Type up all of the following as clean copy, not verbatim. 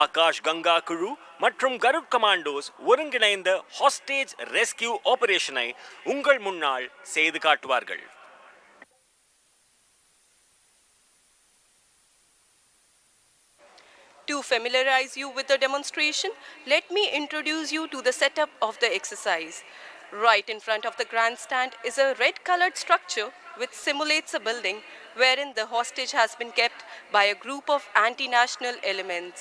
ஆகாஷ் கங்கா குழு மற்றும் கருட் கமாண்டோஸ் ஒருங்கிணைந்த ஹாஸ்டேஜ் ரெஸ்கியூ ஆபரேஷனை உங்கள் முன்னால் செய்து காட்டுவார்கள். To familiarize you with the demonstration, let me introduce you to the setup of the exercise. Right in front of the grandstand is a red-colored structure which simulates a building wherein the hostage has been kept by a group of anti-national elements.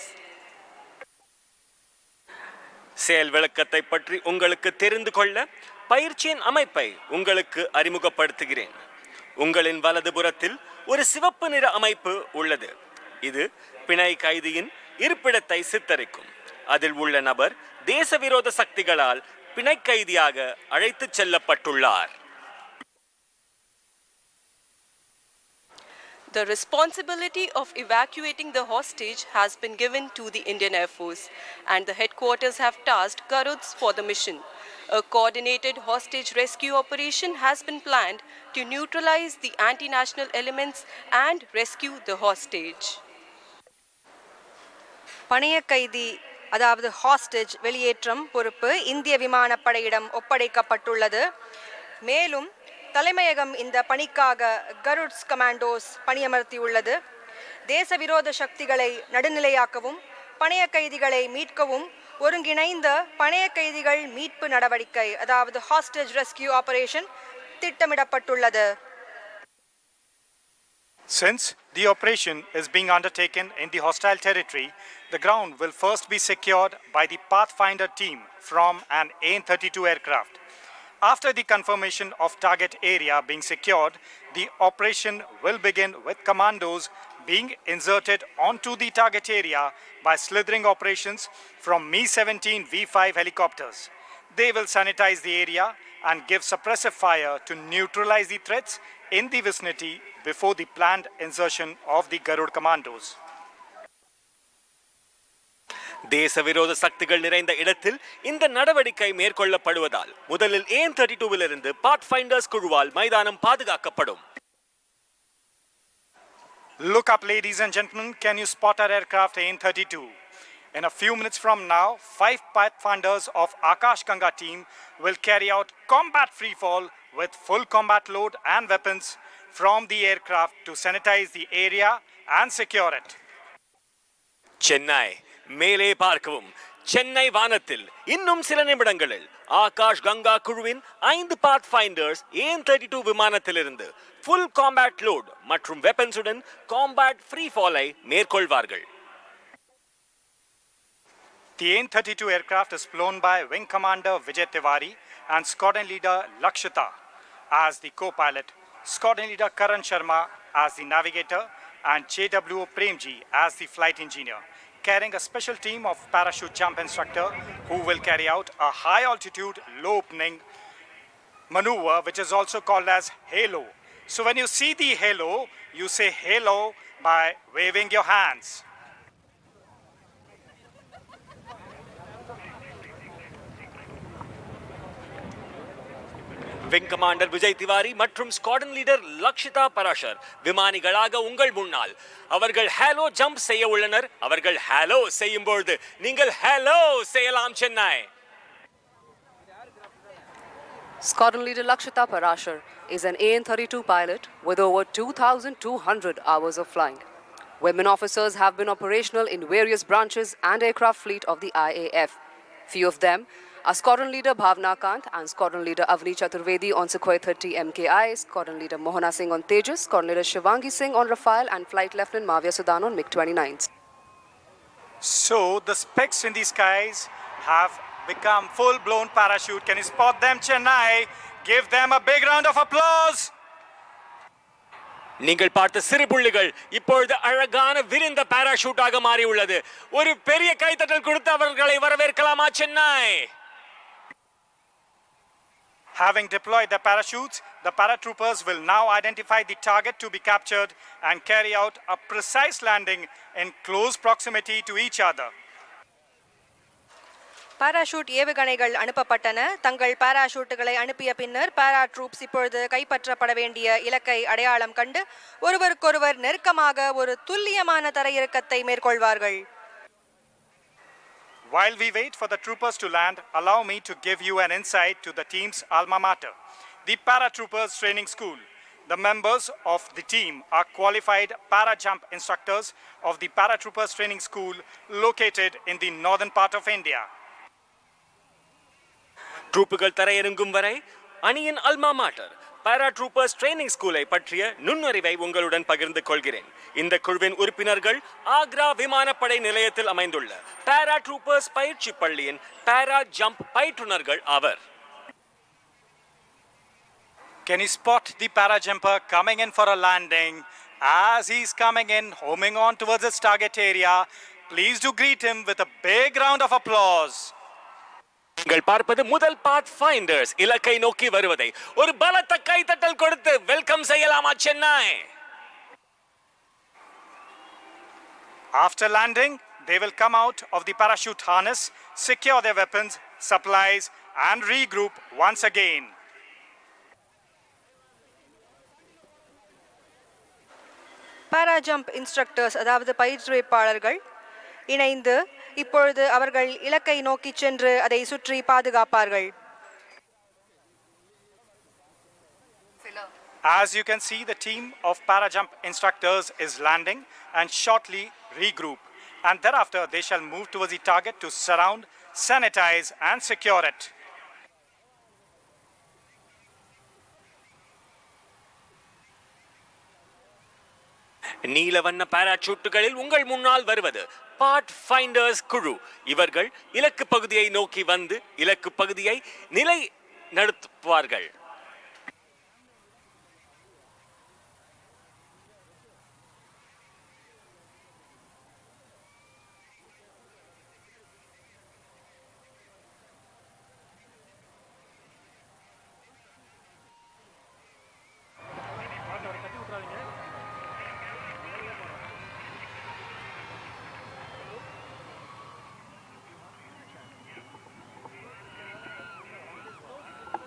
செயல் விளக்கத்தை பற்றி உங்களுக்கு தெரிந்து கொள்ள பயிற்சியின் அமைப்பை உங்களுக்கு அறிமுகப்படுத்துகிறேன். உங்களின் வலதுபுறத்தில் ஒரு சிவப்பு நிற அமைப்பு உள்ளது. இது பிணை கைதியின் இருப்பிடத்தை சித்தரிக்கும். அதில் உள்ள நபர் தேசவிரோத சக்திகளால் பிணை கைதியாக அழைத்துச் செல்லப்பட்டுள்ளார். The responsibility of evacuating the hostage has been given to the Indian Air Force, and the headquarters have tasked Garuds for the mission. A coordinated hostage rescue operation has been planned to neutralize the anti-national elements and rescue the hostage. பணைய கைதி அதாவது hostage வெளியேற்றம் பொறுப்பு இந்திய விமானப்படையிடம் ஒப்படைக்கப்பட்டுள்ளது. மேலும் தலைமையகம் இந்த பணிக்காக கருட்ஸ் கமாண்டோஸ் பணியமர்த்தியுள்ளது. தேசவிரோத சக்திகளை நடுநிலையாக்கவும் பணைய கைதிகளை மீட்கவும் ஒருங்கிணைந்த பணைய கைதிகள் மீட்பு நடவடிக்கை அதாவது ஹாஸ்டேஜ் ரெஸ்கியூ ஆபரேஷன் திட்டமிடப்பட்டுள்ளது. Since the operation is being undertaken in the hostile territory, the ground will first be secured by the Pathfinder team from an AN-32 aircraft. After the confirmation of target area being secured, the operation will begin with commandos being inserted onto the target area by slithering operations from Mi-17 V5 helicopters. They will sanitize the area and give suppressive fire to neutralize the threats in the vicinity before the planned insertion of the Garud commandos. தேசவிரோத சக்திகள் நிறைந்த இடத்தில் இந்த நடவடிக்கை மேற்கொள்ளப்படுவதால் முதலில் AN-32 இருந்து பாத்ஃபைண்டர்ஸ் குழுவால் மைதானம் பாதுகாக்கப்படும். Look up, ladies and gentlemen. Can you spot our aircraft AN-32? In a few minutes from now, 5 pathfinders of Akash Ganga team will carry out combat freefall with full combat load and weapons from the aircraft to sanitize the area and secure it. Chennai மேலே பார்க்கவும். சென்னை வானத்தில் இன்னும் சில நிமிடங்களில் ஆகாஷ் கங்கா குழுவின் 5 பாத்ஃபைண்டர்ஸ் AN-32 விமானத்திலிருந்து full combat load மற்றும் வெப்பன்ஸுடன் combat free ஃபாலை மேற்கொள்வார்கள். The AN-32 aircraft is flown by Wing Commander Vijay Tiwari and Squadron Leader Lakshita as the co-pilot, Squadron Leader Karan Sharma as the navigator, and JWO Premji as the flight engineer, carrying a special team of parachute jump instructor who will carry out a high altitude low opening maneuver which is also called as halo. So when you see the halo, you say halo by waving your hands. Wing commander Vijay Tiwari மற்றும் squadron leader Lakshitha Parashar விமானிகளாக உங்கள் முன்னால். அவர்கள் Halo jump செய்ய உள்ளனர். அவர்கள் Halo செய்யும் பொழுது நீங்கள் ஹேலோ செய்யலாம். Chennai Squadron Leader Lakshita Parashar is an AN-32 pilot with over 2,200 hours of flying. Women officers have been operational in various branches and aircraft fleet of the IAF. Few of them are Squadron Leader Bhavna Kant and Squadron Leader Avni Chaturvedi on Sukhoi 30 MKI, Squadron Leader Mohana Singh on Tejas, Squadron Leader Shivangi Singh on Rafale, and Flight Lieutenant Mavya Sudan on MiG-29s. So the specks in the skies have become full-blown parachute. Can you spot them, Chennai? Give them a big round of applause. நீங்கள் பார்த்த சிறு புள்ளிகள் இப்பொழுது அழகான விரிந்த பாராஷூட்டாக மாறி உள்ளது. ஒரு பெரிய கைத்தட்டல் கொடுத்து அவர்களை வரவேற்கலாமா Chennai? Having deployed the parachutes, the paratroopers will now identify the target to be captured and carry out a precise landing in close proximity to each other. Parachute ஏவுகணைகள் அனுப்பப்பட்டன. தங்கள் பாராஷூட்டுகளை அனுப்பிய பின்னர் பாராட்ரூப்ஸ் இப்பொழுது கைப்பற்றப்பட வேண்டிய இலக்கை அடையாளம் கண்டு ஒருவருக்கொருவர் நெருக்கமாக ஒரு துல்லியமான தரையிறக்கத்தை மேற்கொள்வார்கள். While we wait for the troopers to land, allow me to give you an insight to the team's alma mater, the Paratroopers Training School. The members of the team are qualified para-jump instructors of the Paratroopers Training School located in the northern part of India. ட்ரூப்புகள் தரையிறங்கும் வரை அணியின் அல்மா மாட்டர் பாராட்ரூப்பர்ஸ் training ஸ்கூலை பற்றிய நுண்ணறிவை உங்களுடன் பகிர்ந்து கொள்கிறேன். இந்த குழுவின் உறுப்பினர்கள் ஆக்ரா விமானப்படை நிலையத்தில் அமைந்துள்ள பாராட்ரூப்பர்ஸ் பயிற்சி பள்ளியின் பாரா ஜம்ப் பயிற்றுனர்கள் ஆவர். Can you spot the para-jumper coming in for a landing? As he's coming in, homing on towards his target area, please do greet him with a big round of applause. நீங்கள் பார்ப்பது முதல் பாத் finders இலக்கை நோக்கி வருவதை ஒரு பலத்த கைதட்டல் கொடுத்து welcome செய்யலாமா Chennai? After landing, they will come out of the parachute harness, secure their weapons, supplies, and regroup once again. Para jump instructors அதாவது பயிற்றுவிப்பாளர்கள் இணைந்து இப்பொழுது அவர்கள் இலக்கை நோக்கி சென்று அதை சுற்றி பாதுகாப்பார்கள். As you can see, the team of para-jump instructors is landing and shortly regroup. And thereafter, they shall move towards the target to surround, sanitize, and secure it. நீலவண்ண பாராசூட்டுகளில் உங்கள் முன்னால் வருவது பாத் ஃபைண்டர்ஸ் குழு. இவர்கள் இலக்கு பகுதியை நோக்கி வந்து இலக்கு பகுதியை நிலை நடத்துவார்கள்.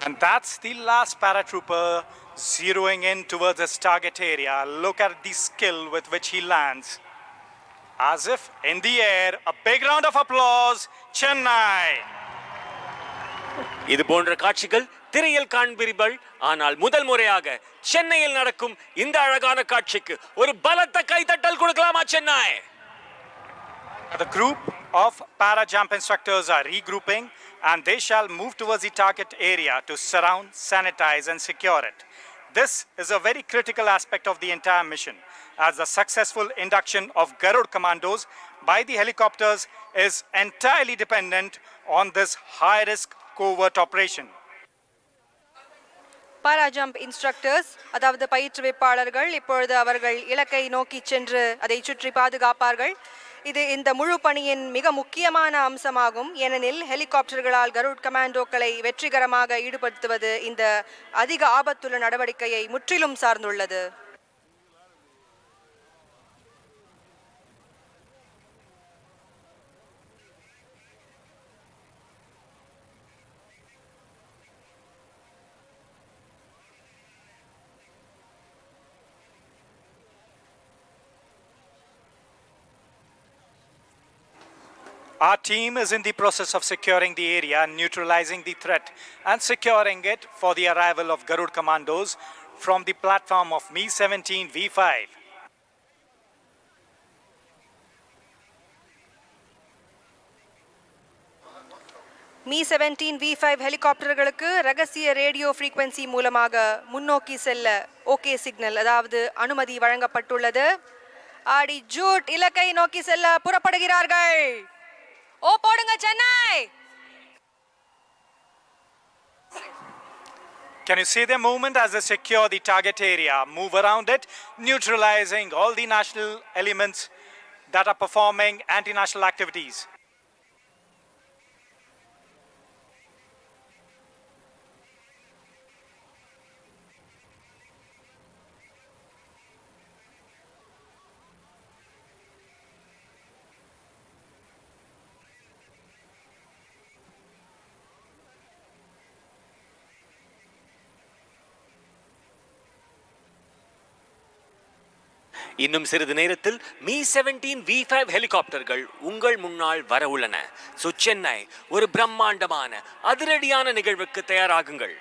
And that's the last paratrooper zeroing in towards his target area. Look at the skill with which he lands. As if in the air, a big round of applause, Chennai! இது போன்ற காட்சிகள் திரையில் காண்பீர்கள். ஆனால் முதல் முறையாக சென்னையில் நடக்கும் இந்த அழகான காட்சிக்கு ஒரு பலத்த கைதட்டல் கொடுக்கலாமா Chennai? The group of para-jump instructors are regrouping and they shall move towards the target area to surround, sanitize and secure it. This is a very critical aspect of the entire mission, as the successful induction of Garud commandos by the helicopters is entirely dependent on this high-risk covert operation. Para jump instructors அதாவது பயிற்றுவிப்பாளர்கள் இப்பொழுது அவர்கள் இலக்கை நோக்கி சென்று அதை சுற்றி பாதுகாப்பார்கள். இது இந்த முழு பணியின் மிக முக்கியமான அம்சமாகும். ஏனெனில் ஹெலிகாப்டர்களால் கருட் கமாண்டோக்களை வெற்றிகரமாக ஈடுபடுத்துவது இந்த அதிக ஆபத்துள்ள நடவடிக்கையை முற்றிலும் சார்ந்துள்ளது. Our team is in the process of securing the area, neutralizing the threat and securing it for the arrival of Garud commandos from the platform of Mi-17 V5. Mi-17 V5 ஹெலிகாப்டர்களுக்கு ரகசிய ரேடியோ ஃப்ரீக்வன்சி மூலமாக முன்னோக்கி செல்ல okay signal அதாவது அனுமதி வழங்கப்பட்டுள்ளது. ஆடி Jude இலக்கை நோக்கி செல்ல புறப்படுகிறார்கள். ஓ போடுங்க Chennai! Can you see their movement as they secure the target area, move around it, neutralizing all the national elements that are performing anti-national activities? இன்னும் சிறிது நேரத்தில் மீ 17 V5 ஹெலிகாப்டர்கள் உங்கள் முன்னால் வர உள்ளன. சென்னை ஒரு பிரம்மாண்டமான அதிரடியான நிகழ்வுக்கு தயாராகுங்கள்.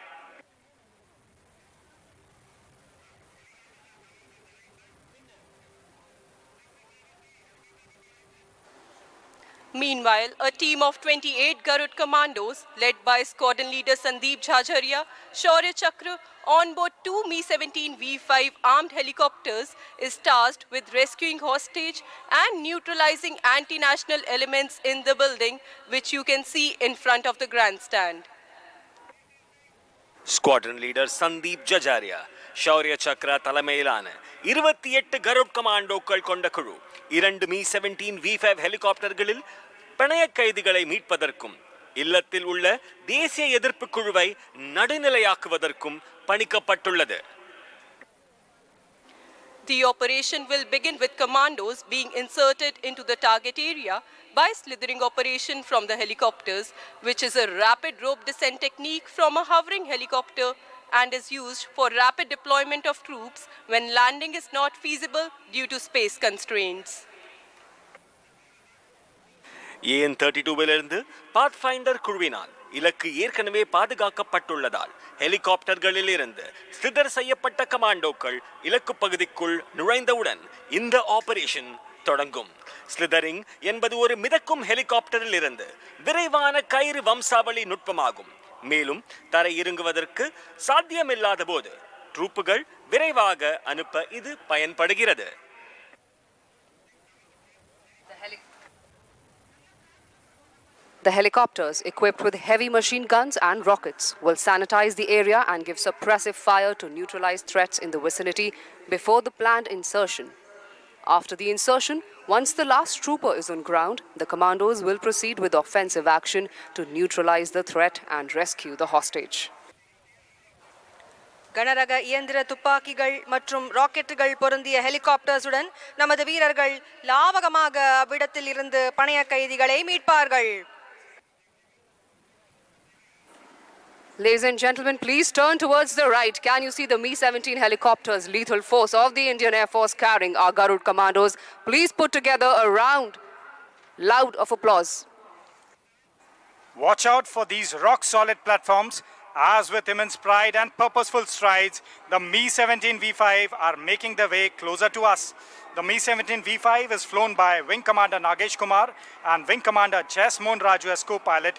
Meanwhile, a team of 28 Garud commandos, led by squadron leader Sandeep Jhajaria, Shaurya Chakra, on board two Mi-17 V5 armed helicopters, is tasked with rescuing hostage and neutralizing anti-national elements in the building, which you can see in front of the grandstand. Squadron leader Sandeep Jajaria, Shaurya Chakra தலைமையிலான 28 கருட் கமாண்டோக்கள் கொண்ட குழு 2 Mi-17 V5 ஹெலிகாப்டர்களில் பிணைய கைதிகளை மீட்பதற்கும் இல்லத்தில் உள்ள தேசிய எதிர்ப்பு குழுவை நடுநிலையாக்குவதற்கும் பணிக்கப்பட்டுள்ளது. The operation will begin with commandos being inserted into the target area by slithering operation from the helicopters, which is a rapid rope descent technique from a hovering helicopter and is used for rapid deployment of troops when landing is not feasible due to space constraints. AN-32விலிருந்து pathfinder குழுவினால் இலக்கு ஏற்கனவே பாதுகாக்கப்பட்டுள்ளதால் ஹெலிகாப்டர்களில் இருந்து slither செய்யப்பட்ட கமாண்டோக்கள் இலக்கு பகுதிக்குள் நுழைந்தவுடன் இந்த operation தொடங்கும். ஸ்லிதரிங் என்பது ஒரு மிதக்கும் ஹெலிகாப்டரில் இருந்து விரைவான கயிறு வம்சாவளி நுட்பமாகும். மேலும் தரை இறங்குவதற்கு சாத்தியமில்லாத போது ட்ரூப்புகள் விரைவாக அனுப்ப இது பயன்படுகிறது. The helicopters, equipped with heavy machine guns and rockets, will sanitize the area and give suppressive fire to neutralize threats in the vicinity before the planned insertion. After the insertion, once the last trooper is on ground, the commandos will proceed with offensive action to neutralize the threat and rescue the hostage. கனரக இயந்திர துப்பாக்கிகள் மற்றும் ராக்கெட்டுகள் பொருந்திய ஹெலிகாப்டர்ஸுடன் நமது வீரர்கள் லாவகமாக அவ்விடத்தில் இருந்து பணைய கைதிகளை மீட்பார்கள். Ladies and gentlemen, please turn towards the right. Can you see the Mi-17 helicopters, lethal force of the Indian Air Force carrying our Garud commandos? Please put together a round, loud of applause. Watch out for these rock-solid platforms. As with immense pride and purposeful strides, the Mi-17 V5 are making their way closer to us. The Mi-17 V5 is flown by Wing Commander Nagesh Kumar and Wing Commander Jasmone Raju as co-pilot.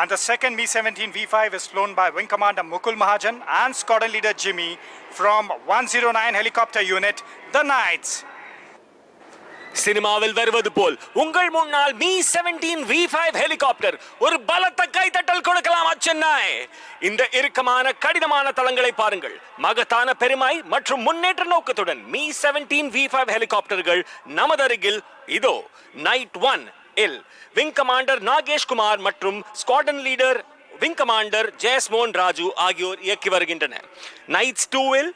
And the second Mi-17 V5 is flown by Wing Commander Mukul Mahajan and Squadron Leader Jimmy from 109 Helicopter Unit, the Knights. சினிமாவில் வருவது போல் உங்கள் முன்னால் Mi-17 V5 helicopter ஒரு பலத்த கைதட்டல் கொடுக்கலாம். சென்னை இந்த இறுக்கமான கடினமான தளங்களை பாருங்கள். மகத்தான பெருமை மற்றும் முன்னேற்ற நோக்கத்துடன் Mi-17 V5 ஹெலிகாப்டர்கள் நமது அருகில் இதோ நைட் 1 இல் விங் கமாண்டர் நாகேஷ் குமார் மற்றும் squadron leader wing commander Jaismon Raju ஆகியோர் இயக்கி வருகின்றனர். Knights 2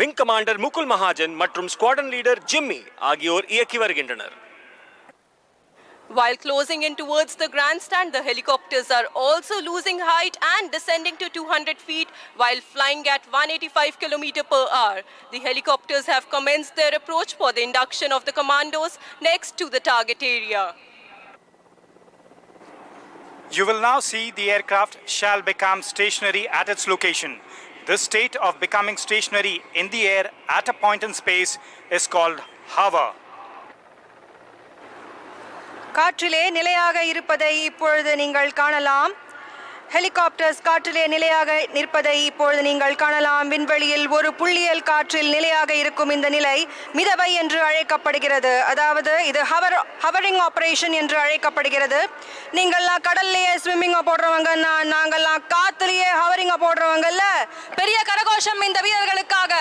wing commander Mukul Mahajan மற்றும் ஸ்குவாட்ரன் லீடர் ஜிம்மி ஆகியோர் இயக்கி வருகின்றனர். While closing in towards the grandstand, the helicopters are also losing height and descending to 200 feet while flying at 185 km per hour. The helicopters have commenced their approach for the induction of the commandos next to the target area. You will now see the aircraft shall become stationary at its location. This state of becoming stationary in the air at a point in space is called hover. காற்றிலே நிலையாக இருப்பதை இப்பொழுது நீங்கள் காணலாம். Helicopters காற்றிலே நிலையாக நிற்பதை இப்பொழுது நீங்கள் காணலாம். விண்வெளியில் ஒரு புள்ளியல் காற்றில் நிலையாக இருக்கும் இந்த நிலை மிதவை என்று அழைக்கப்படுகிறது. அதாவது இது ஹவரிங் ஆபரேஷன் என்று அழைக்கப்படுகிறது. நீங்கள்லாம் கடல்லையே ஸ்விம்மிங்கை போடுறவங்க, நாங்கள்லாம் காத்துலேயே ஹவரிங்கை போடுறவங்கல்ல. பெரிய கரகோஷம் இந்த வீரர்களுக்காக.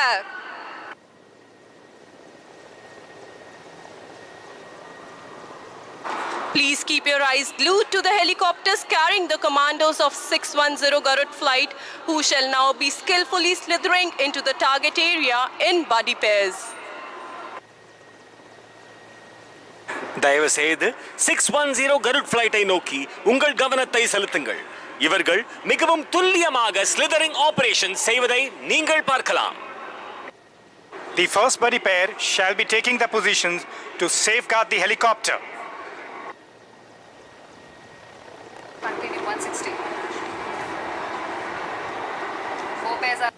Please keep your eyes glued to the helicopters carrying the commandos of 610 Garud flight, who shall now be skillfully slithering into the target area in buddy pairs. தயவு செய்து 610 கருட் ஃபிளைட்டை நோக்கி உங்கள் கவனத்தை செலுத்துங்கள். இவர்கள் மிகவும் துல்லியமாக ஸ்லிதரிங் ஆபரேஷன் செய்வதை நீங்கள் பார்க்கலாம். The first buddy pair shall be taking their positions to safeguard the helicopter. Continue 160. 4 pairs are...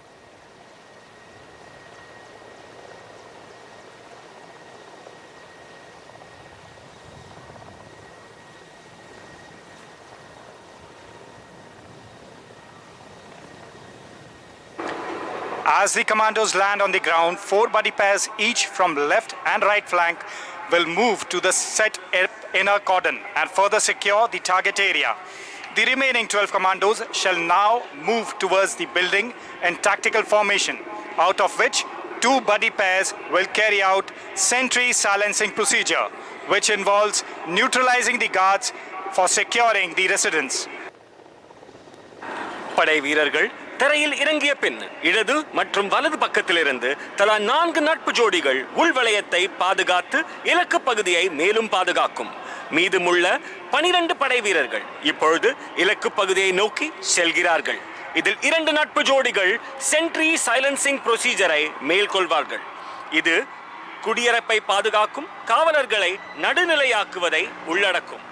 As the commandos land on the ground, 4 buddy pairs each from left and right flank will move to the set inner cordon and further secure the target area. The remaining 12 commandos shall now move towards the building in tactical formation, out of which 2 buddy pairs will carry out sentry silencing procedure, which involves neutralizing the guards for securing the residence. படை வீரர்கள் தரையில் இறங்கிய பின் இடது மற்றும் வலது பக்கத்திலிருந்து தலா 4 நட்பு ஜோடிகள் உள்வளையத்தை பாதுகாத்து இலக்கு பகுதியை மேலும் பாதுகாக்கும். மீதமுள்ள 12 படை வீரர்கள் இப்பொழுது இலக்கு பகுதியை நோக்கி செல்கிறார்கள். இதில் 2 நட்பு ஜோடிகள் சென்ட்ரி சைலன்சிங் ப்ரொசீஜரை மேற்கொள்வார்கள். இது குடியரப்பை பாதுகாக்கும் காவலர்களை நடுநிலையாக்குவதை உள்ளடக்கும்.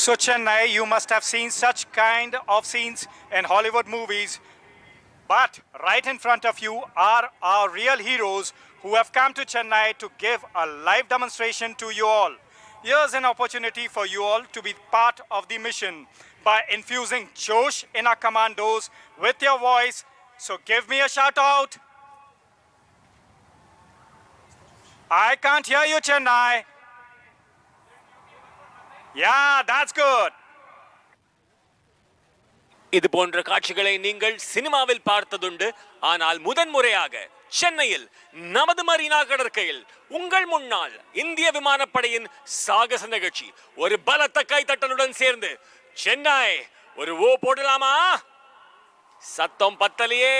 So Chennai, you must have seen such kind of scenes in Hollywood movies, but right in front of you are our real heroes who have come to Chennai to give a live demonstration to you all. Here's an opportunity for you all to be part of the mission by infusing Josh in our commandos with your voice. So give me a shout out. I can't hear you, Chennai. Yeah, that's good. இது போன்ற காட்சிகளை நீங்கள் சினிமாவில் பார்த்ததுண்டு. ஆனால் முதன்முறையாக சென்னையில் நமது Marina கடற்கையில் உங்கள் முன்னால் இந்திய விமானப்படையின் சாகச நிகழ்ச்சி ஒரு பலத்த கைத்தட்டலுடன் சேர்ந்து சென்னை ஒரு ஓ போடலாமா? சத்தம் பத்தலையே.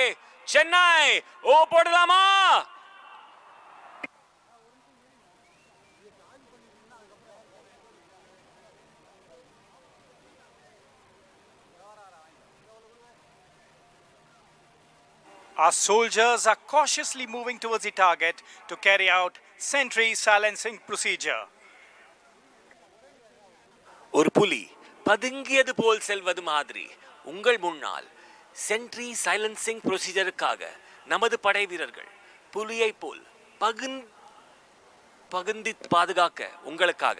சென்னை ஓ போடலாமா? Our soldiers are cautiously moving towards the target to carry out sentry silencing procedure. ஒரு புலி பதுங்கியது போல் செல்வது மாதிரி உங்கள் முன்னால் சென்ட்ரி சைலன்சிங் ப்ரொசீஜருக்காக நமது படை வீரர்கள் புலியை போல் பகுந்தி பாதுகாக்க உங்களுக்காக.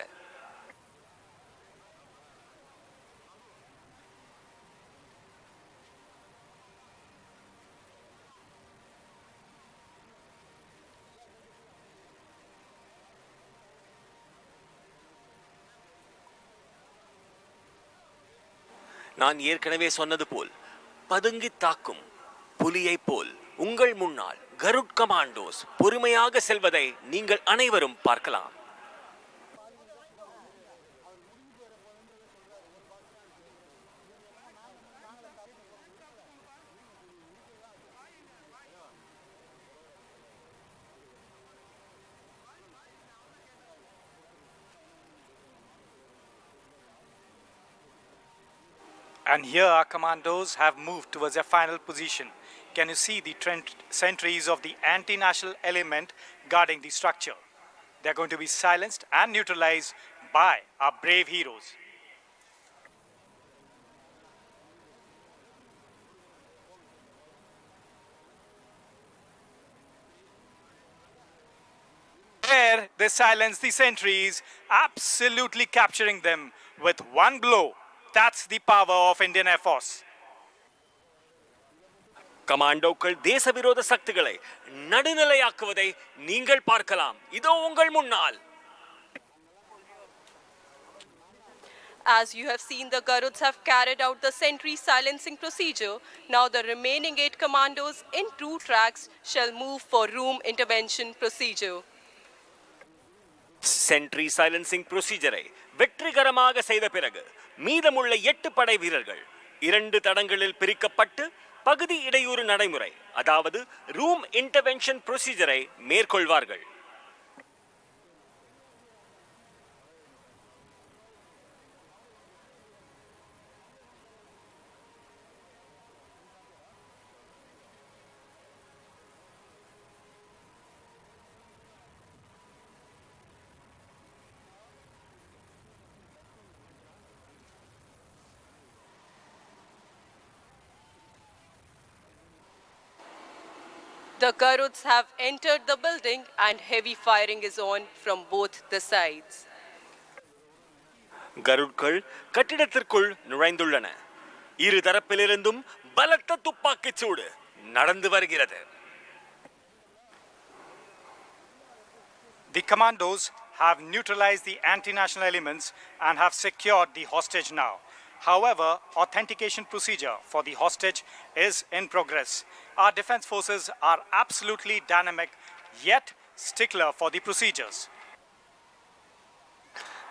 நான் ஏற்கனவே சொன்னது போல் பதுங்கி தாக்கும் புலியை போல் உங்கள் முன்னால் கருட் கமாண்டோஸ் பொறுமையாக செல்வதை நீங்கள் அனைவரும் பார்க்கலாம். And here our commandos have moved towards their final position. Can you see the sentries of the anti-national element guarding the structure? They are going to be silenced and neutralized by our brave heroes. There they silence the sentries, absolutely capturing them with one blow. That's the power of Indian Air Force. கமாண்டோக்கள் தேசவிரோத சக்திகளை நடுநிலையாக்குவதை நீங்கள் பார்க்கலாம். இதோ உங்கள் முன்னால். As you have seen, the Garuds have carried out the sentry silencing procedure. Now the remaining 8 commandos in 2 tracks shall move for room intervention procedure. Sentry silencing ப்ரொசீஜரை வெற்றிகரமாக செய்த பிறகு மீதமுள்ள 8 படை வீரர்கள் 2 தடங்களில் பிரிக்கப்பட்டு பகுதி இடையூறு நடைமுறை, அதாவது ரூம் இன்டர்வென்ஷன் ப்ரொசீஜரை மேற்கொள்வார்கள். The Garuds have entered the building and heavy firing is on from both the sides. கருட்கள் கட்டிடத்திற்குள் நுழைந்துள்ளன. இரு தரப்பிலிருந்தும் பலத்த துப்பாக்கிச் சூடு நடந்து வருகிறது. The commandos have neutralized the anti-national elements and have secured the hostage now. However, authentication procedure for the hostage is in progress. Our defense forces are absolutely dynamic, yet stickler for the procedures.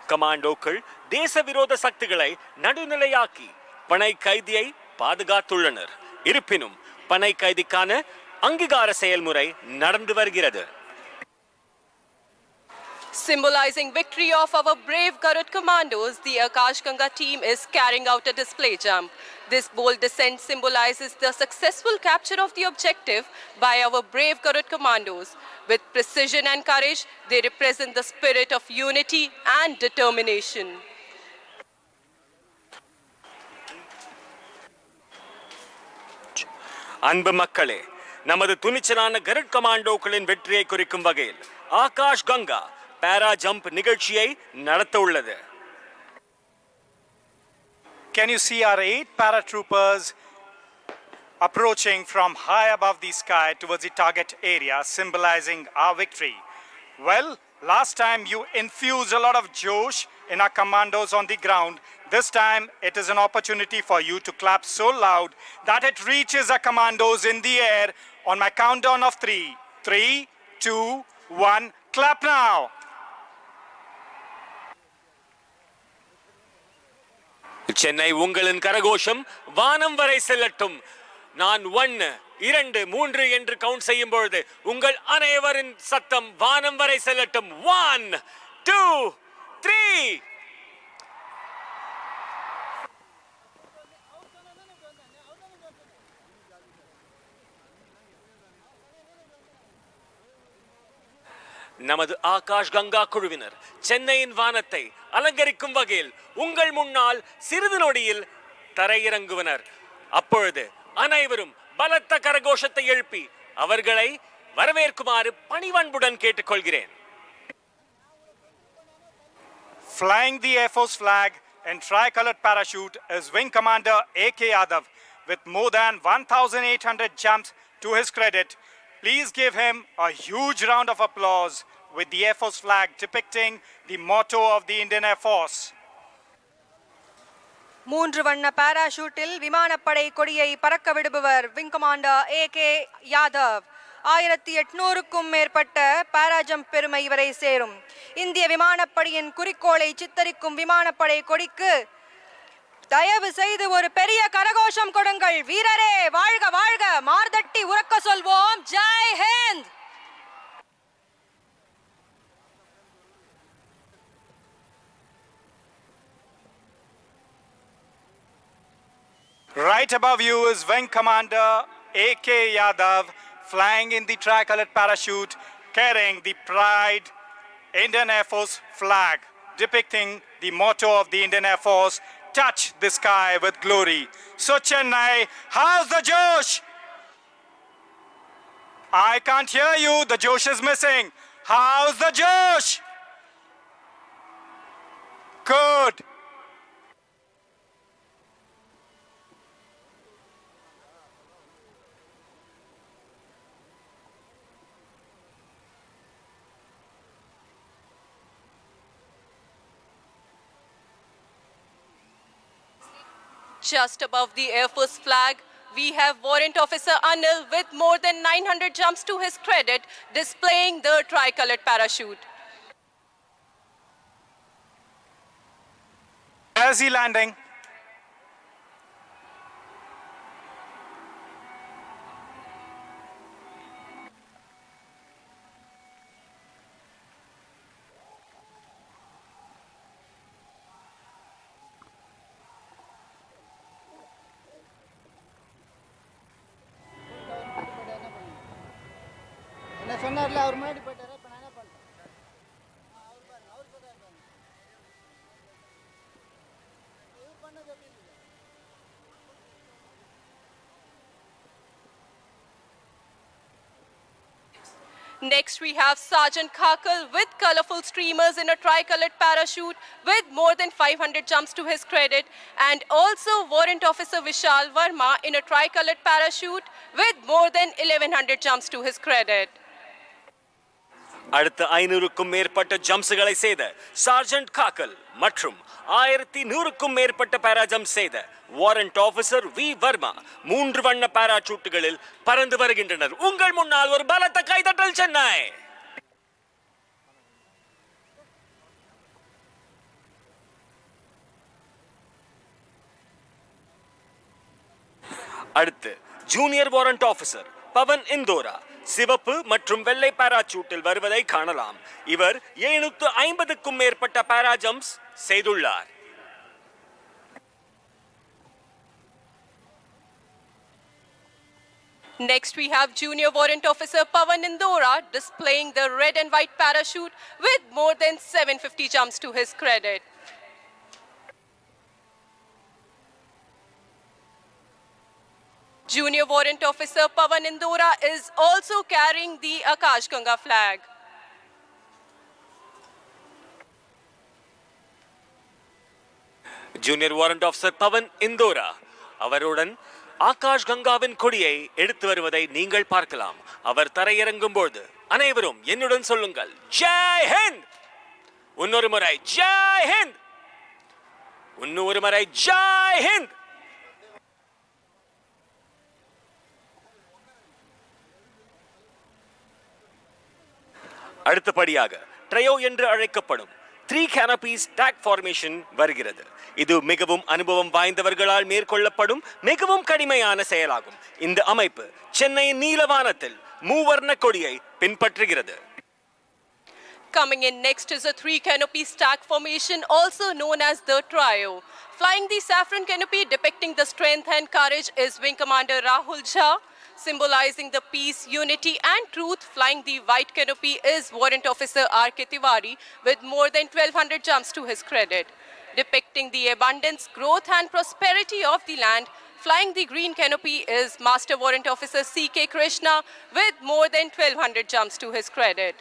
கமாண்டோக்கள் தேச விரோத சக்திகளை நடுநிலையாக்கி பனை கைதியை பாதுகாத்துள்ளனர். இருப்பினும் பனை கைதிக்கான அங்கீகார செயல்முறை நடந்து வருகிறது. Symbolizing victory of our brave Garud commandos, the Akash Ganga team is carrying out a display jump. This bold descent symbolizes the successful capture of the objective by our brave Garud commandos. With precision and courage, they represent the spirit of unity and determination. அன்பு மக்களே, நமது துணிச்சலான கருட் கமாண்டோக்களின் வெற்றியை குறிக்கும் வகையில் ஆகாஷ் கங்கா பாரா jump நிகழ்ச்சியை நடத்த உள்ளது. Can you see our 8 paratroopers approaching from high above the sky towards the target area, symbolizing our victory? Well, last time you infused a lot of josh in our commandos on the ground. This time it is an opportunity for you to clap so loud that it reaches our commandos in the air on my countdown of 3. 3, 2, 1, clap now! Chennai உங்களின் கரகோஷம் வானம் வரை செல்லட்டும். நான் 1, 2, 3 என்று count செய்யும் பொழுது உங்கள் அனைவரின் சத்தம் வானம் வரை செல்லட்டும். 1, 2, 3. நமது ஆகாஷ் கங்கா குழுவினர் சென்னையின் வானத்தை அலங்கரிக்கும் வகையில் உங்கள் முன்னால் சிறிது நொடியில் தரையிறங்குவனர். அப்பொழுது அனைவரும் பலத்த கரகோஷத்தை எழுப்பி அவர்களை வரவேற்குமாறு பணிவன்புடன் கேட்டுக்கொள்கிறேன். Flying the Air Force flag and tricolored parachute is Wing Commander A.K. Yadav with more than 1,800 jumps to his credit. Please give him a huge round of applause with the Air Force flag depicting the motto of the Indian Air Force. 3 வண்ண பாராஷூட்டில் விமானப்படை கொடியை பறக்க விடுபவர் wing commander AK. Yadav. 1800க்கும் மேற்பட்ட பாராஜம்ப் பெருமை இவரை சேரும். இந்திய விமானப்படையின் குறிக்கோளை சித்தரிக்கும் விமானப்படை கொடிக்கு தயவு செய்து ஒரு பெரிய கரகோஷம் கொடுங்கள். வீரரே வாழ்க வாழ்க, மார்தட்டி உறக்க சொல்வோம், Jai Hind. Right above you is Wing Commander A.K. Yadav flying in the tricolored parachute carrying the Pride Indian Air Force flag depicting the motto of the Indian Air Force, touch the sky with glory. So Chennai, how's the Josh? I can't hear you, the Josh is missing. How's the Josh? Good. Just above the Air Force flag, we have Warrant Officer Anil with more than 900 jumps to his credit, displaying the tricolored parachute. Where is he landing? சொன்னார்ல அவர் முன்னாடி போயிட்டாரு. இப்போ நான் என்ன பண்ணுறேன்? இவர் பண்ணது எப்படி இருக்குது? Next, we have Sergeant Khakal with colorful streamers in a tricolored parachute with more than 500 jumps to his credit, and also Warrant Officer Vishal Verma in a tricolored parachute with more than 1100 jumps to his credit. அடுத்த 500க்கும் மேற்பட்ட ஜம்ப்ஸ்களை செய்த sergeant Gaggal மற்றும் 1100க்கும் மேற்பட்ட பாராஜம்ப் செய்த warrant officer we Verma 3 வண்ண பாராசூட்டுகளில் பறந்து வருகின்றனர். உங்கள் முன்னால் ஒரு பலத்த கைதட்டல் சென்னை. அடுத்து ஜூனியர் வாரண்ட் ஆபீசர் பவன் இந்தோரா சிவப்பு மற்றும் வெள்ளை பாராசூட்டில் வருவதை காணலாம். இவர் 750க்கும் மேற்பட்ட பாராஜம்ப்ஸ் செய்துள்ளார். Next, we have Junior Warrant Officer Pavan Indora displaying the red and white parachute with more than 750 jumps to his credit. Junior Warrant Officer Pavan Indora is also carrying the Akash Ganga flag. Junior warrant officer Pawan Indora அவருடன் ஆகாஷ் கங்காவின் கொடியை எடுத்து வருவதை நீங்கள் பார்க்கலாம். அவர் தரையிறங்கும் போது அனைவரும் என்னுடன் சொல்லுங்கள், ஜெய் ஹிந்த். இன்னொரு முறை ஜெய் ஹிந்த். இன்னொரு முறை ஜெய் ஹிந்த். அடுத்தபடியாக ட்ரையோ என்று அழைக்கப்படும் 3 canopies stack formation வருகிறது. இது மிகவும் அனுபவம் வாய்ந்தவர்களால் மேற்கொள்ளப்படும் மிகவும் கடிமையான செயலாகும். இந்த அமைப்பு சென்னையின் நீலவானத்தில் மூவர்ண கொடியை பின்பற்றுகிறது. Coming in next is a 3 canopy stack formation, also known as the trio. Flying the saffron canopy depicting the strength and courage is Wing Commander Rahul Jha. Symbolizing the peace, unity and truth, flying the white canopy is Warrant Officer R.K. Tiwari with more than 1200 jumps to his credit. Depicting the abundance, growth and prosperity of the land, flying the green canopy is Master Warrant Officer C.K. Krishna with more than 1200 jumps to his credit.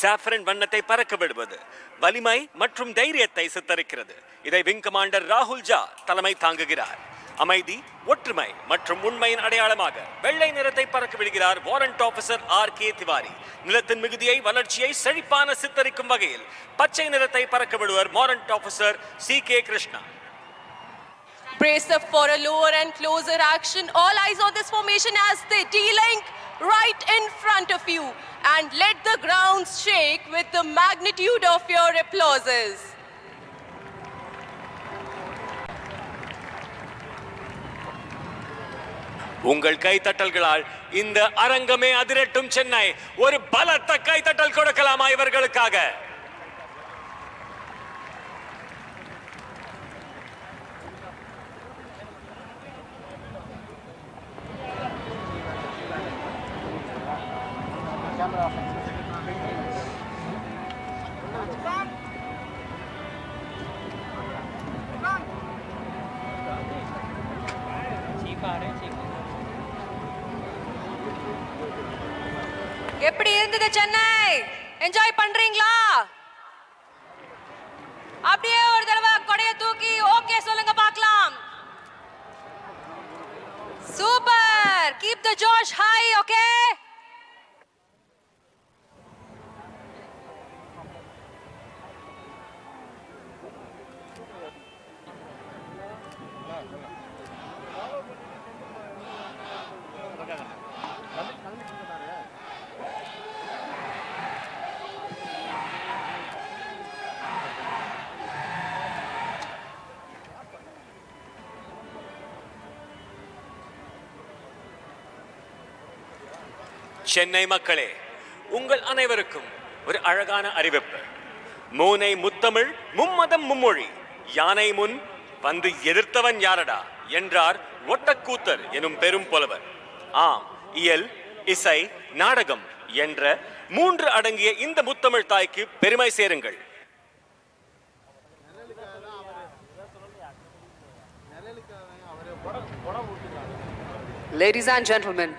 Saffron வண்ணத்தை பறக்க விடுவது வலிமை மற்றும் தைரியத்தை சித்தரிக்கிறது. இதை wing commander ராகுல் ஜா தலைமை தாங்குகிறார். அமைதி, ஒற்றுமை மற்றும் உண்மையின் அடையாளமாக வெள்ளை நிறத்தை பறக்க விடுகிறார் வாரண்ட் ஆபீசர் ஆர்.கே. திவாரி. நிலத்தின் மிகுதியை, வளர்ச்சியை, செழிப்பான சித்தரிக்கும் வகையில் பச்சை நிறத்தை பறக்க விடுவர் warrant officer சி.கே. Krishna. Brace up for a lower and closer action. All eyes on this formation as they de-link right in front of you. And let the ground shake with the magnitude of your applauses. உங்கள் கைத்தட்டல்களால் இந்த அரங்கமே அதிரட்டும். சென்னை ஒரு பலத்த கைத்தட்டல் கொடுக்கலாமா இவர்களுக்காக? எப்படி இருந்தது Chennai? Enjoy பண்றீங்களா? அப்படியே ஒரு தடவை கொடைய தூக்கி ஓகே சொல்லுங்க பார்க்கலாம். Super. Keep the Josh high. Okay. Chennai மக்களே, உங்கள் அனைவருக்கும் ஒரு அழகான அறிவிப்பு. மூனை முத்தமிழ், மும்மதம் மும்மொழி, யானை முன் வந்து எதிர்த்தவன் யாரடா என்றார் ஒட்டக்கூத்தர் எனும் பெரும் புலவர். ஆம், இயல், இசை, நாடகம் என்ற 3 அடங்கிய இந்த முத்தமிழ் தாய்க்கு பெருமை சேருங்கள். Ladies and gentlemen,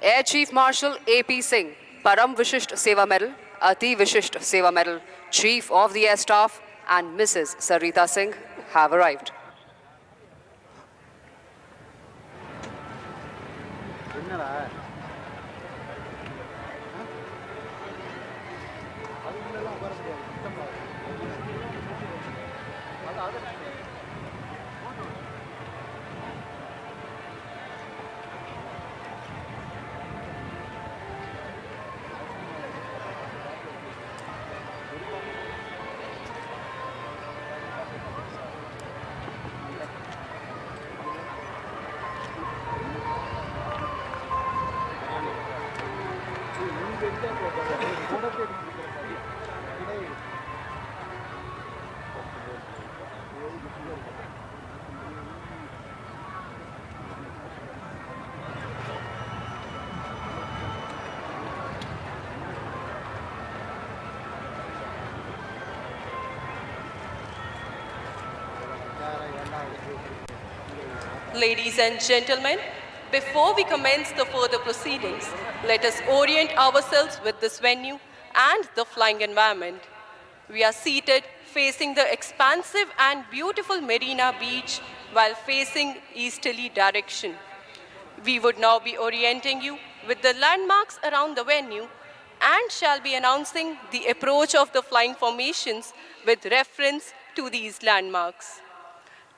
Air Chief Marshal A.P. Singh, Param Vishisht Seva Medal, Ati Vishisht Seva Medal, Chief of the Air Staff, and Mrs. Sarita Singh have arrived. Ladies and gentlemen, before we commence the further proceedings, let us orient ourselves with this venue and the flying environment. We are seated facing the expansive and beautiful Marina Beach while facing easterly direction. We would now be orienting you with the landmarks around the venue and shall be announcing the approach of the flying formations with reference to these landmarks.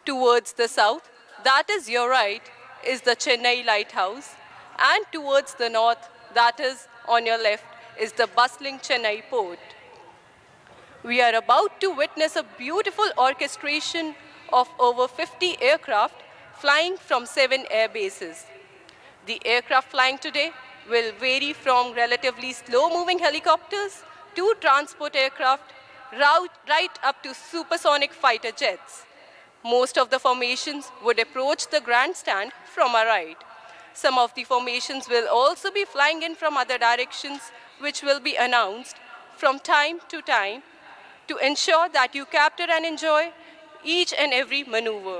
Towards the south, that is your right, is the Chennai Lighthouse, and towards the north, that is on your left, is the bustling Chennai port. We are about to witness a beautiful orchestration of over 50 aircraft flying from 7 air bases. The aircraft flying today will vary from relatively slow-moving helicopters to transport aircraft, right up to supersonic fighter jets. Most of the formations would approach the grandstand from our right. Some of the formations will also be flying in from other directions, which will be announced from time to time to ensure that you capture and enjoy each and every maneuver.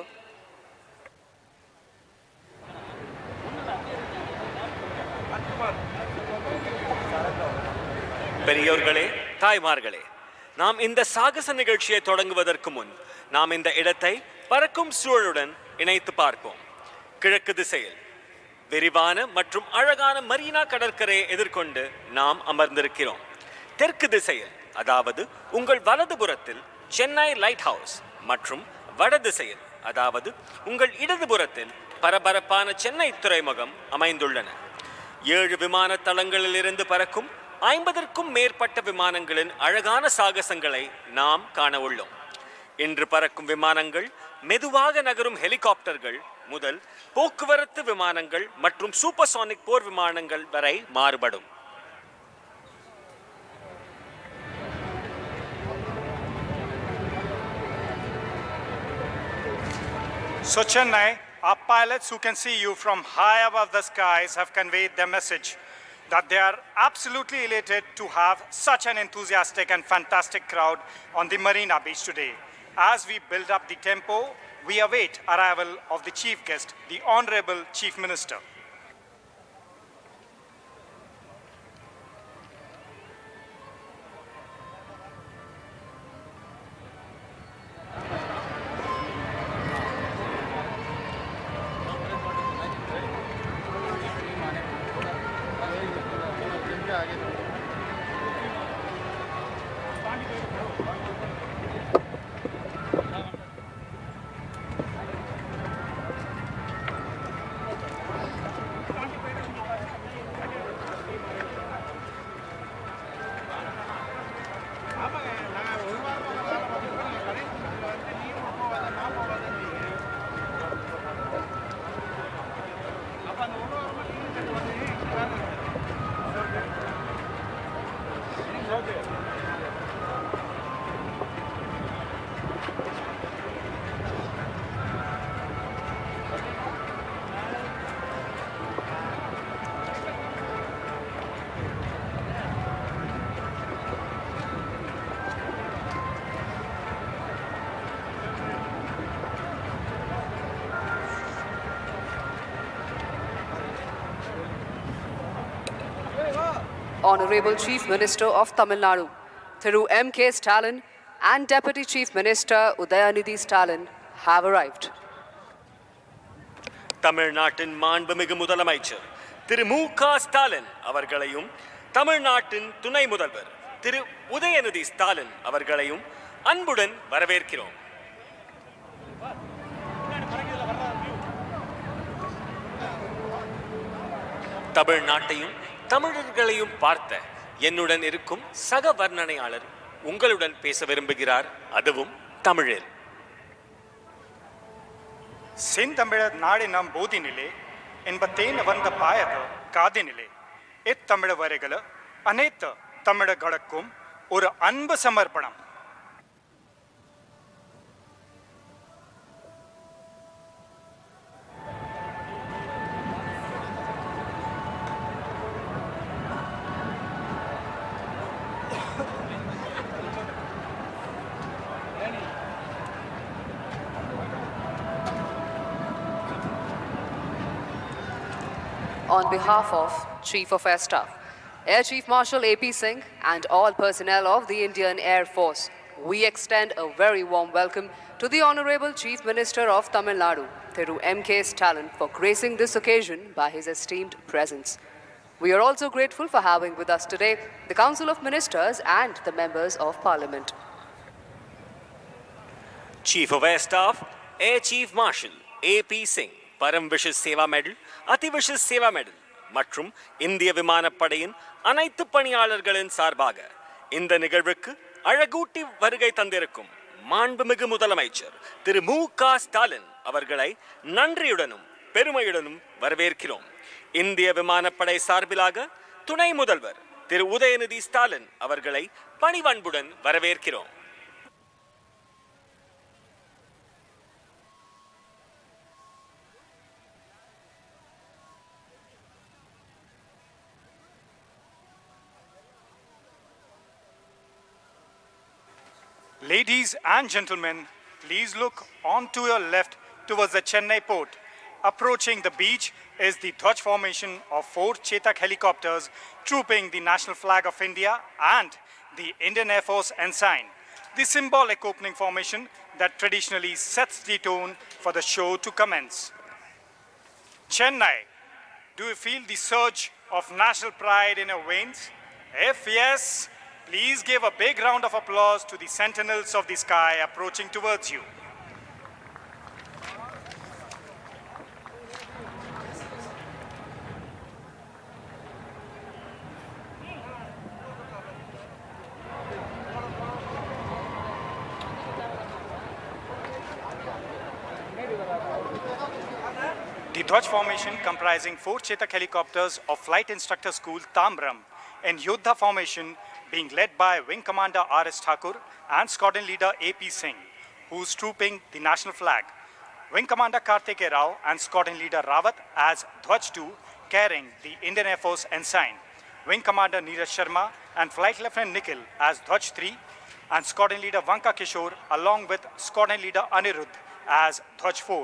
பெரியோர்களே, தாய்மார்களே, நாம் இந்த சாகச நிகழ்ச்சியை தொடங்குவதற்கு முன் நாம் இந்த இடத்தை பறக்கும் சூழலுடன் இணைத்து பார்ப்போம். கிழக்கு திசையில் விரிவான மற்றும் அழகான மரீனா கடற்கரையை எதிர்கொண்டு நாம் அமர்ந்திருக்கிறோம். தெற்கு திசையில், அதாவது உங்கள் வலதுபுறத்தில் சென்னை லைட் ஹவுஸ் மற்றும் வட திசையில், அதாவது உங்கள் இடதுபுறத்தில் பரபரப்பான சென்னை துறைமுகம் அமைந்துள்ளன. 7 விமான தளங்களிலிருந்து பறக்கும் 50க்கும் மேற்பட்ட விமானங்களின் அழகான சாகசங்களை நாம் காண உள்ளோம். இன்று பறக்கும் விமானங்கள் மெதுவாக நகரும் ஹெலிகாப்டர்கள் முதல் போக்குவரத்து விமானங்கள் மற்றும் சூப்பர்சானிக் போர் விமானங்கள் வரை மாறுபடும். So Chennai, our pilots who can see you from high above the skies have conveyed their message that they are absolutely elated to have such an enthusiastic and fantastic crowd on the Marina Beach today. As we build up the tempo, we await arrival of the chief guest, the Honorable Chief Minister. Honorable Chief Minister of Tamil Nadu, Thiru M.K. Stalin, and Deputy Chief Minister Udayanidhi Stalin have arrived. தமிழ்நாட்டின் மாண்புமிகு முதலமைச்சர் திரு ஸ்டாலின் அவர்களையும் தமிழ்நாட்டின் துணை முதல்வர் திரு உதயநிதி ஸ்டாலின் அவர்களையும் அன்புடன் வரவேற்கிறோம். தமிழ்நாட்டையும் தமிழர்களையும் பார்த்த என்னுடன் இருக்கும் சக வர்ணனையாளர் உங்களுடன் பேச விரும்புகிறார், அதுவும் தமிழில். செந்தமிழர் நாடினம் போதினிலே என்பத்தேன் வந்த பாயத காதினிலே இத்தமிழ வரைகள அனைத்து தமிழர்களுக்கும் ஒரு அன்பு சமர்ப்பணம். On behalf of Chief of Air Staff, Air Chief Marshal A.P. Singh and all personnel of the Indian Air Force, we extend a very warm welcome to the Honorable Chief Minister of Tamil Nadu, Thiru M.K. Stalin, for gracing this occasion by his esteemed presence. We are also grateful for having with us today the Council of Ministers and the members of Parliament. Chief of Air Staff, Air Chief Marshal A.P. Singh, Param Vishisht Seva medal, Ativishisht Seva medal மற்றும் இந்திய விமானப்படையின் அனைத்து பணியாளர்களின் சார்பாக இந்த நிகழ்வுக்கு அழகூட்டி வருகை தந்திருக்கும் மாண்புமிகு முதலமைச்சர் திரு ஸ்டாலின் அவர்களை நன்றியுடனும் பெருமையுடனும் வரவேற்கிறோம். இந்திய விமானப்படை சார்பிலாக துணை முதல்வர் திரு உதயநிதி ஸ்டாலின் அவர்களை பணிவன்புடன் வரவேற்கிறோம். Ladies and gentlemen, please look on to your left towards the Chennai port. Approaching the beach is the Dwaj formation of 4 Chetak helicopters trooping the national flag of India and the Indian Air Force ensign. The symbolic opening formation that traditionally sets the tone for the show to commence. Chennai, do you feel the surge of national pride in your veins? If yes, please give a big round of applause to the sentinels of the sky approaching towards you. The Dwaj formation comprising 4 Chetak helicopters of Flight Instructor School Tamram and Yodha formation being led by Wing Commander R.S. Thakur and Squadron Leader A.P. Singh, who is trooping the national flag. Wing Commander Karthike Rao and Squadron Leader Rawat as Dwaj 2 carrying the Indian Air Force ensign. Wing Commander Neeraj Sharma and Flight Lieutenant Nikhil as Dwaj 3 and Squadron Leader Vanka Kishore along with Squadron Leader Anirudh as Dwaj 4.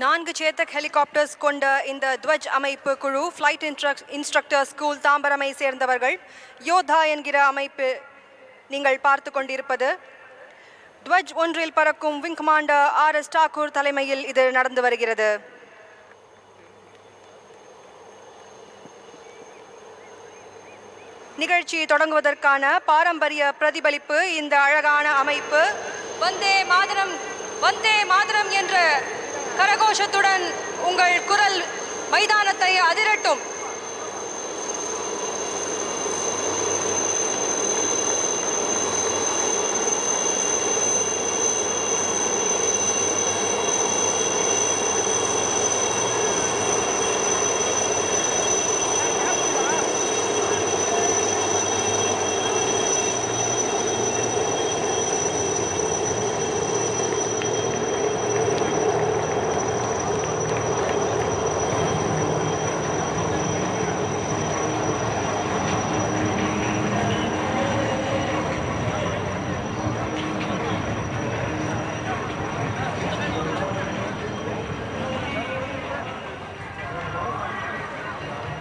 4 Chetak helicopters கொண்ட இந்த துவஜ் அமைப்பு குழு flight instructor school தாம்பரமை சேர்ந்தவர்கள். யோதா என்கிற அமைப்பு நீங்கள் பார்த்து கொண்டிருப்பது. துவஜ் ஒன்றில் பறக்கும் விங் கமாண்டர் R.S. தாக்கூர் தலைமையில் இது நடந்து வருகிறது. நிகழ்ச்சி தொடங்குவதற்கான பாரம்பரிய பிரதிபலிப்பு இந்த அழகான அமைப்பு. வந்தே மாதரம் வந்தே மாதரம் என்ற கரகோஷத்துடன் உங்கள் குரல் மைதானத்தை அதிரட்டும்.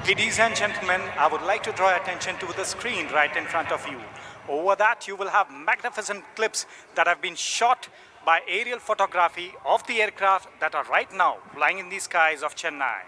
Ladies and gentlemen, I would like to draw attention to the screen right in front of you. Over that, you will have magnificent clips that have been shot by aerial photography of the aircraft that are right now flying in the skies of Chennai.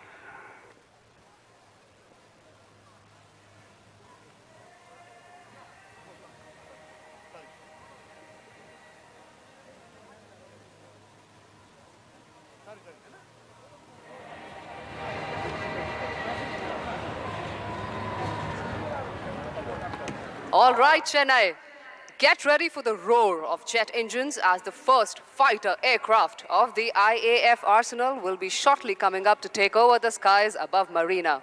All right, Chennai. Get ready for the roar of jet engines as the first fighter aircraft of the IAF arsenal will be shortly coming up to take over the skies above Marina.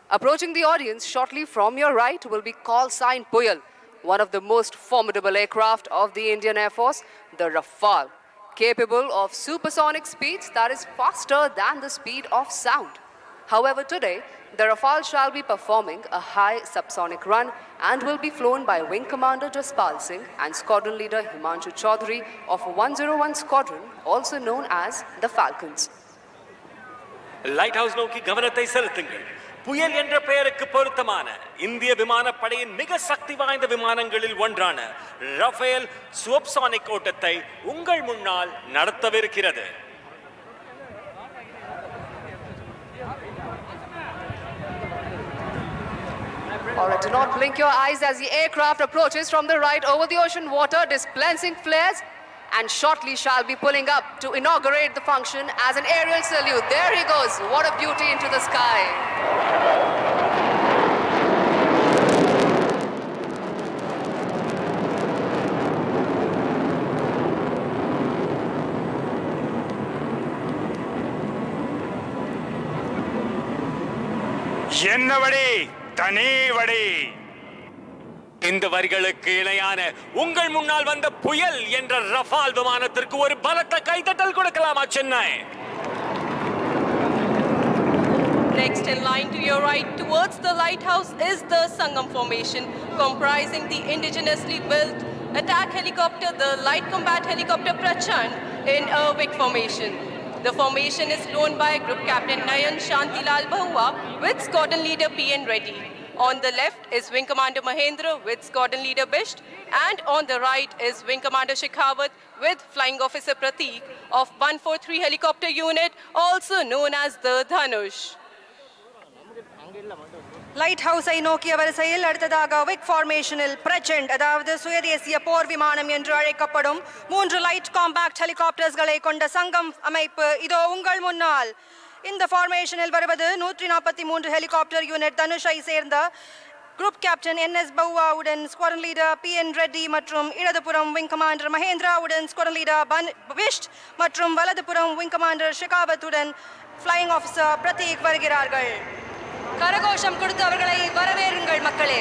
Approaching the audience shortly from your right will be call sign Puyal, one of the most formidable aircraft of the Indian Air Force, the Rafale, capable of supersonic speeds that is faster than the speed of sound. However, today, the Rafale shall be performing a high subsonic run and will be flown by Wing Commander Jaspal Singh and Squadron Leader Himanshu Chaudhary of 101 Squadron, also known as the Falcons. Light house நோக்கி கவனத்தை செலுத்துங்கள். புயல் என்ற பெயருக்கு பொருத்தமான இந்திய விமானப்படையின் மிக சக்தி வாய்ந்த விமானங்களில் ஒன்றான ரஃபேல் சூப்பர்சானிக் ஓட்டத்தை உங்கள் முன்னால் நடத்தவிருக்கிறது. All right, do not blink your eyes as the aircraft approaches from the right over the ocean water, dispensing flares, and shortly shall be pulling up to inaugurate the function as an aerial salute. There he goes. What a beauty into the sky. என்னவடே தனேவடே. இந்த வரிகளுக்கு இணையான உங்கள் முன்னால் வந்த புயல் என்ற Rafael விமானத்திற்கு ஒரு பலத்த கைதட்டல் கொடுக்கலாமா Chennai? Next in line to your right towards the lighthouse is the Sangam formation, comprising the indigenously built attack helicopter, the light combat helicopter Prachand in a WIC formation. The formation is flown by Group Captain Nayan Shantilal Bahua with Squadron Leader P.N. Reddy. On the left is Wing Commander Mahendra with Squadron Leader Bisht, and on the right is Wing Commander Shekhawat with Flying Officer Prateek of 143 Helicopter Unit, also known as the Dhanush. லைட் ஹவுஸை நோக்கிய வரிசையில் அடுத்ததாக விக் ஃபார்மேஷனில் பிரச்சண்ட், அதாவது சுயதேசிய போர் விமானம் என்று அழைக்கப்படும் 3 light compact ஹெலிகாப்டர்ஸ்களை கொண்ட சங்கம் அமைப்பு இதோ உங்கள் முன்னால். இந்த ஃபார்மேஷனில் வருவது 143 ஹெலிகாப்டர் யூனிட் தனுஷை சேர்ந்த குரூப் கேப்டன் என்.எஸ். பவுவாவுடன் ஸ்குவாட்ரன் லீடர் பி.என். ரெட்டி மற்றும் இடதுபுறம் விங் கமாண்டர் மகேந்திராவுடன் ஸ்குவாட்ரன் லீடர் பிஷ்ட் மற்றும் வலதுபுறம் விங் கமாண்டர் ஷெகாவத்துடன் ஃப்ளையிங் ஆஃபீஸர் பிரதீக் வருகிறார்கள். கரகோஷம் கொடுத்து அவர்களை வரவேறுங்கள் மக்களே.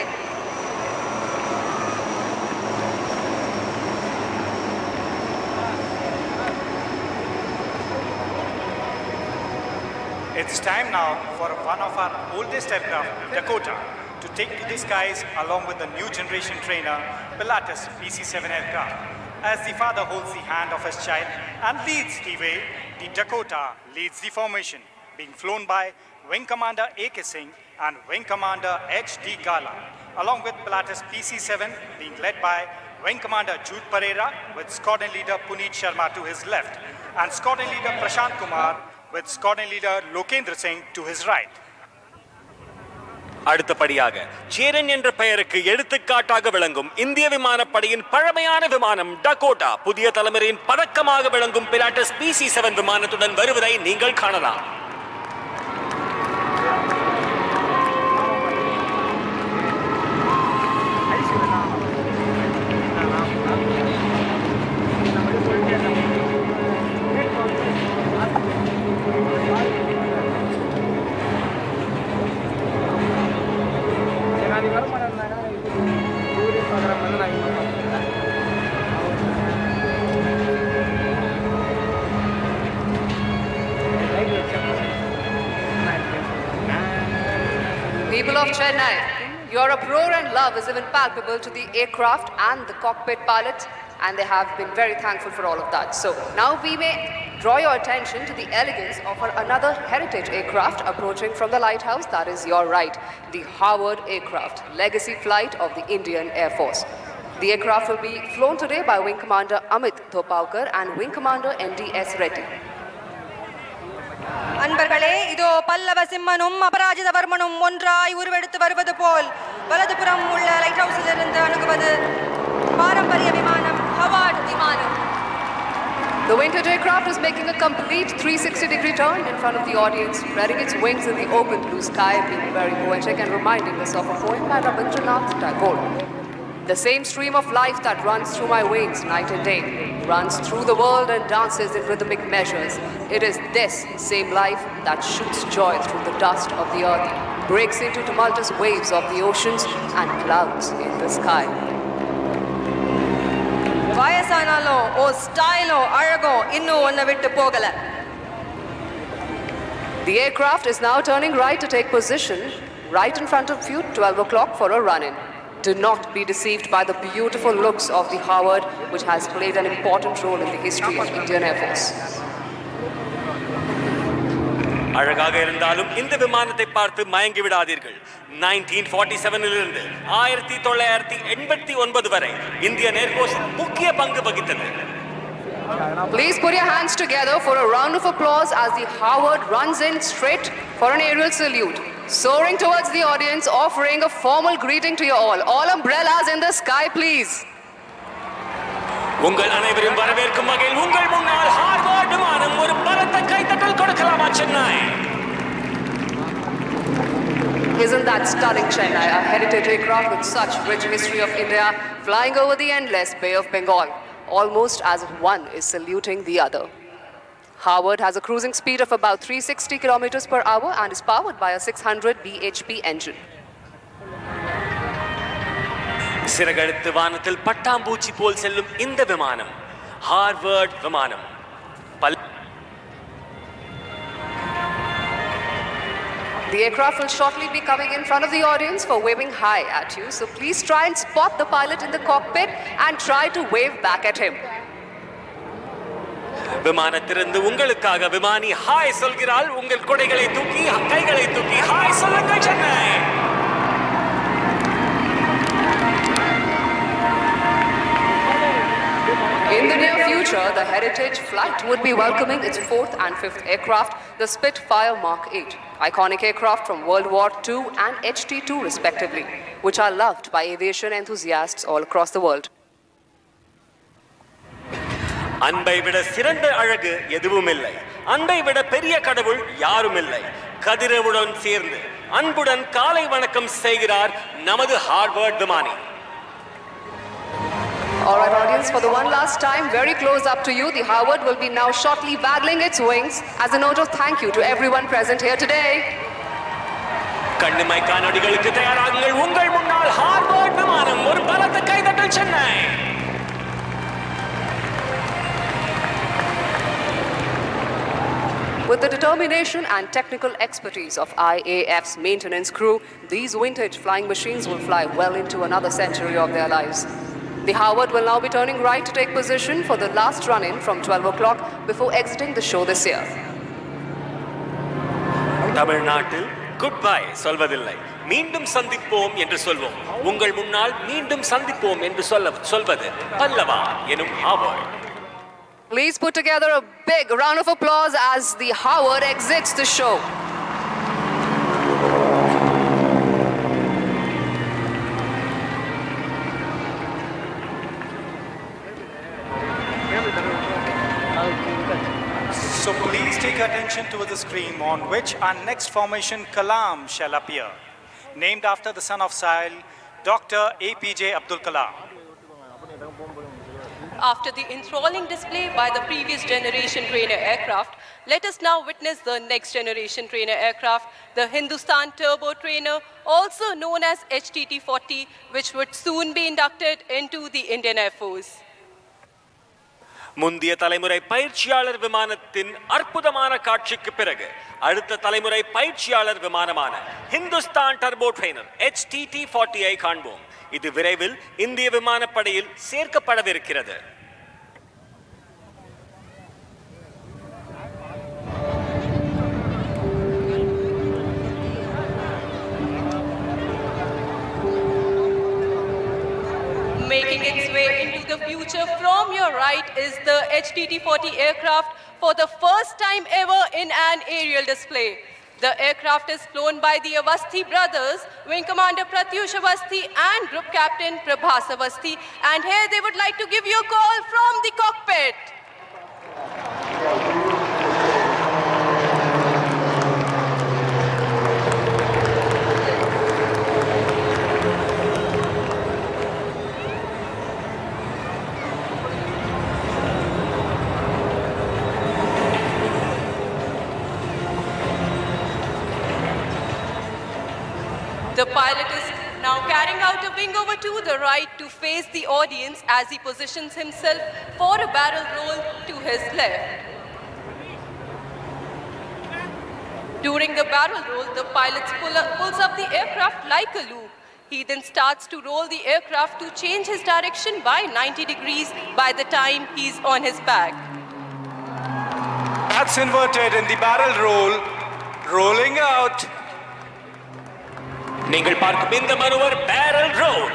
It's time now for one of our oldest aircraft, Dakota, to take to the skies along with the new generation trainer, Pilatus PC-7 aircraft. As the father holds the hand of his child and leads the way, the Dakota leads the formation, being flown by Wing Commander A.K. Singh and Wing Commander H.D. Gala, along with Pilatus PC-7 being led by Wing Commander Jude Pereira with Squadron Leader Puneet Sharma to his left and Squadron Leader Prashant Kumar with Squadron Leader Lokendra Singh to his right. அடுத்தபடியாக சேரன் என்ற பெயருக்கு எடுத்துக்காட்டாக விளங்கும் இந்திய விமானப்படையின் பழமையான விமானம் Dakota புதிய தலைமுறையின் பதக்கமாக விளங்கும் பிலாட்டஸ் PC-7 விமானத்துடன் வருவதை நீங்கள் காணலாம். People of Chennai, your uproar and love is even palpable to the aircraft and the cockpit pilots, and they have been very thankful for all of that. So now we may draw your attention to the elegance of another heritage aircraft approaching from the lighthouse. That is your right, the Howard aircraft, legacy flight of the Indian Air Force. The aircraft will be flown today by Wing Commander Amit Thopaukar and Wing Commander NDS Reddy. அன்பர்களே, இதோ பல்லவ சிம்மனும் அபராஜித வர்மனும் ஒன்றாய் உருவெடுத்து வருவது போல் வலதுபுறம் உள்ள light ஹவுஸிலிருந்து அணுகுவது பாரம்பரிய விமானம் ஹவார்ட் விமானம். The vintage aircraft is making a complete 360-degree turn in front of the audience, spreading its wings in the open blue sky, being very poetic and reminding us of a poem by Rabindranath Tagore. The same stream of life that runs through my veins night and day, runs through the world and dances in rhythmic measures. It is this same life that shoots joy through the dust of the earth, breaks into tumultuous waves of the oceans and clouds in the sky. வயசானாலோ ஓ ஸ்டைலோ அழகோ இன்னும் ஒன்ன விட்டு போகல. The aircraft is now turning right to take position right in front of you, 12 o'clock for a run-in. Do not be deceived by the beautiful looks of the Howard, which has played an important role in the history of Indian Air Force. அழகாக இருந்தாலும் இந்த விமானத்தை பார்த்து மயங்கி விடாதீர்கள். 1947 1989 வரை Indian air force முக்கிய பங்கு வகித்தது. Please put your hands together for a round of applause as the Howard runs in straight for an aerial salute, soaring towards the audience, offering a formal greeting to you all. All umbrellas in the sky, please. உங்கள் அனைவரும் வரவேற்கும் வகையில் உங்கள் முன்னால் Harvard விமானம் ஒரு பலத்த கைத்தட்டல் கொடுக்கலாமா Chennai? Isn't that stunning, Chennai? A heritage aircraft with such rich history of India, flying over the endless Bay of Bengal, almost as if one is saluting the other. Howard has a cruising speed of about 360 kilometers per hour and is powered by a 600 bhp engine. சிறகடித்து வானத்தில் பட்டாம்பூச்சி போல் செல்லும் இந்த விமானம் Harvard விமானம். The aircraft will shortly be coming in front of the audience for waving hi at you, so please try and spot the pilot in the cockpit and try to wave back at him. விமானத்திலிருந்து உங்களுக்காக விமானி hi சொல்கிறாள். உங்கள் கொடைகளை தூக்கி கைகளை தூக்கி hi சொல்லுங்கள் Chennai. In the near future, the Heritage flight would be welcoming its 4th and 5th aircraft, the Spitfire Mark 8, iconic aircraft from World War II and HT-2 respectively, which are loved by aviation enthusiasts all across the world. அன்பை விட சிறந்த அழகு எதுவும் இல்லை. அன்பை விட பெரிய கடவுள் யாரும் இல்லை. கதிரவுடன் சேர்ந்து அன்புடன் காலை வணக்கம் செய்கிறார் நமது ஹார்வர்ட் விமானி. All right, audience, for the one last time, very close up to you, the Howard will be now shortly waggling its wings as a note of thank you to everyone present here today. கண்ணிமை காணொளிகளுக்கு தயாராகுங்கள். உங்கள் முன்னால் Harvard விமானம் ஒரு பலத்த கைதட்டல் Chennai. With the determination and technical expertise of IAF's maintenance crew, these vintage flying machines will fly well into another century of their lives. The Howard will now be turning right to take position for the last run-in from 12 o'clock before exiting the show this year. தமிழ்நாட்டில் good bye சொல்வதில்லை, மீண்டும் சந்திப்போம் என்று சொல்வோம். உங்கள் முன்னால் மீண்டும் சந்திப்போம் என்று சொல்வது பல்லவா எனும் Harvard. Please put together a big round of applause as the Howard exits the show. So please take attention to the screen on which our next formation Kalam shall appear, named after the son of Sahil, Dr. APJ Abdul Kalam. After the enthralling display by the previous generation trainer aircraft, let us now witness the next generation trainer aircraft, the Hindustan Turbo Trainer, also known as HTT-40, which would soon be inducted into the Indian Air Force. முந்தைய தலைமுறை பயிற்சியாளர் விமானத்தின் அற்புதமான காட்சிக்கு பிறகு அடுத்த தலைமுறை பயிற்சியாளர் விமானமான ஹிந்துஸ்தான் டர்போ ட்ரெய்னர் HTT-40 காண்போம். இது விரைவில் இந்திய விமானப்படையில் சேர்க்கப்படவிருக்கிறது. Making its way into the future from your right is the HTT-40 aircraft for the first time ever in an aerial display. The aircraft is flown by the Avasthi brothers, Wing Commander Pratyush Avasthi and Group Captain Prabhas Avasthi. And here they would like to give you a call from the cockpit. The pilot is now carrying out a wing over to the right to face the audience as he positions himself for a barrel roll to his left. During the barrel roll, the pilot pulls up the aircraft like a loop. He then starts to roll the aircraft to change his direction by 90 degrees by the time he's on his back. That's inverted in the barrel roll, rolling out. நீங்கள் பார்க்கும் இந்த maneuver barrel roll.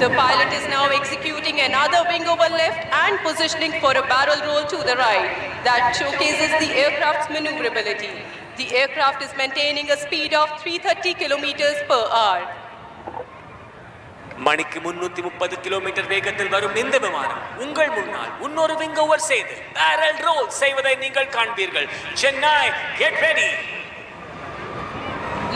The pilot is now executing another wing over left and positioning for a barrel roll to the right. That showcases the aircraft's maneuverability. The aircraft is maintaining a speed of 330 kilometers per hour. மணிக்கு 330 kilometre வேகத்தில் வரும் இந்த விமானம் உங்கள் முன்னால் இன்னொரு wing over செய்து barrel role செய்வதை நீங்கள் காண்பீர்கள். Chennai, get ready.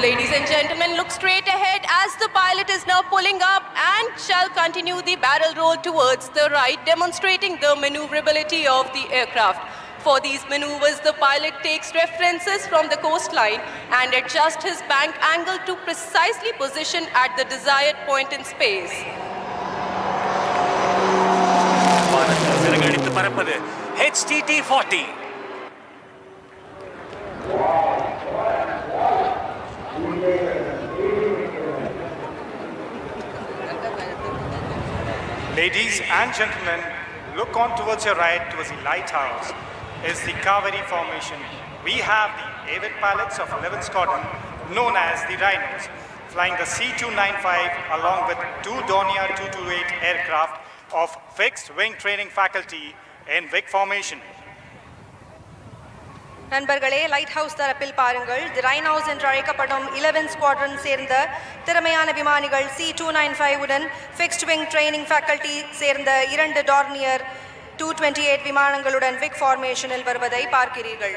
Ladies and gentlemen, look straight ahead as the pilot is now pulling up and shall continue the barrel roll towards the right, demonstrating the maneuverability of the aircraft. For these maneuvers, the pilot takes references from the coastline and adjusts his bank angle to precisely position at the desired point in space. சிறகடித்து பறப்பது HTT-40. Ladies and gentlemen, look on towards your right towards the lighthouse is the Kaveri formation. We have the avid pilots of 11th Squadron known as the Rhinos flying the C-295 along with two Dornier 228 aircraft of fixed wing training faculty in Vic formation. நண்பர்களே, light house தரப்பில் பாருங்கள். தி rhinos என்று அழைக்கப்படும் 11 squadron சேர்ந்த திறமையான விமானிகள் C-295 உடன் fixed wing training faculty சேர்ந்த 2 டார்னியர் 228 விமானங்களுடன் விக் ஃபார்மேஷனில் வருவதை பார்க்கிறீர்கள்.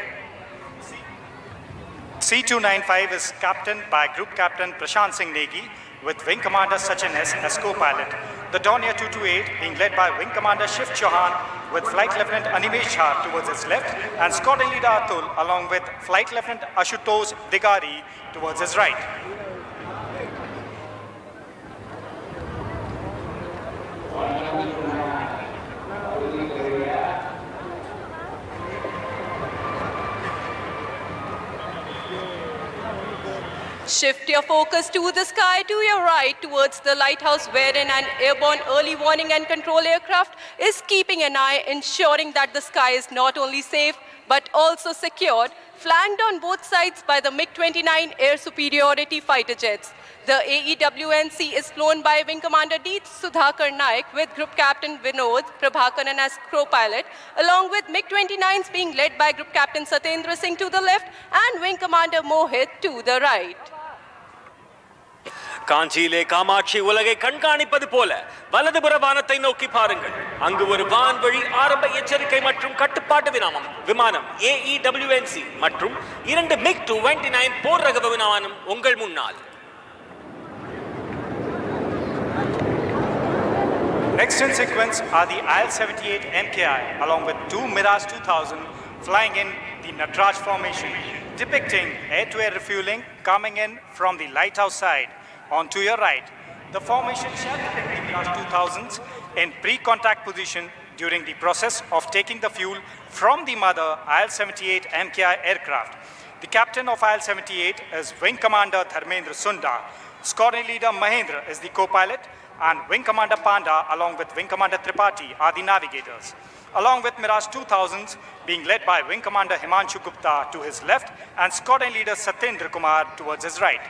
C-295 is captained by Group Captain Prashant Singh Negi with Wing Commander Sachin S as co-pilot. The Dornier 228 being led by Wing Commander Shiv Chauhan with Flight Lieutenant Animesh Jha towards his left and Squadron Leader Atul along with Flight Lieutenant Ashutosh Digari towards his right. Shift your focus to the sky to your right towards the lighthouse wherein an airborne early warning and control aircraft is keeping an eye, ensuring that the sky is not only safe but also secured, flanked on both sides by the MiG-29 air superiority fighter jets. The AEWNC is flown by Wing Commander D. Sudhakar Naik with Group Captain Vinod Prabhakaran as co-pilot, along with MiG-29s being led by Group Captain Satendra Singh to the left and Wing Commander Mohit to the right. காஞ்சியிலே Kamakshi உலகை கண்காணிப்பது போல வலதுபுற வானத்தை நோக்கி பாருங்கள். அங்கு ஒரு வான்வழி ஆரம்ப எச்சரிக்கை மற்றும் கட்டுப்பாட்டு விமானம் AEWNC மற்றும் 2 MiG-29 போர் ரக விமானம் உங்கள் முன்னால். Next in sequence are the IL-78 MKI along with 2 Mirage 2000 flying in the Natraj formation, depicting air-to-air refueling coming in from the lighthouse side. On to your right, the formation shall depict the Mirage 2000s in pre-contact position during the process of taking the fuel from the mother IL-78 MKI aircraft. The captain of IL-78 is Wing Commander Dharmendra Sunda. Squadron Leader Mahendra is the co-pilot. and Wing Commander Panda along with Wing Commander Tripathi are the navigators. Along with Mirage 2000s being led by Wing Commander Himanshu Gupta to his left and Squadron Leader Satyendra Kumar towards his right.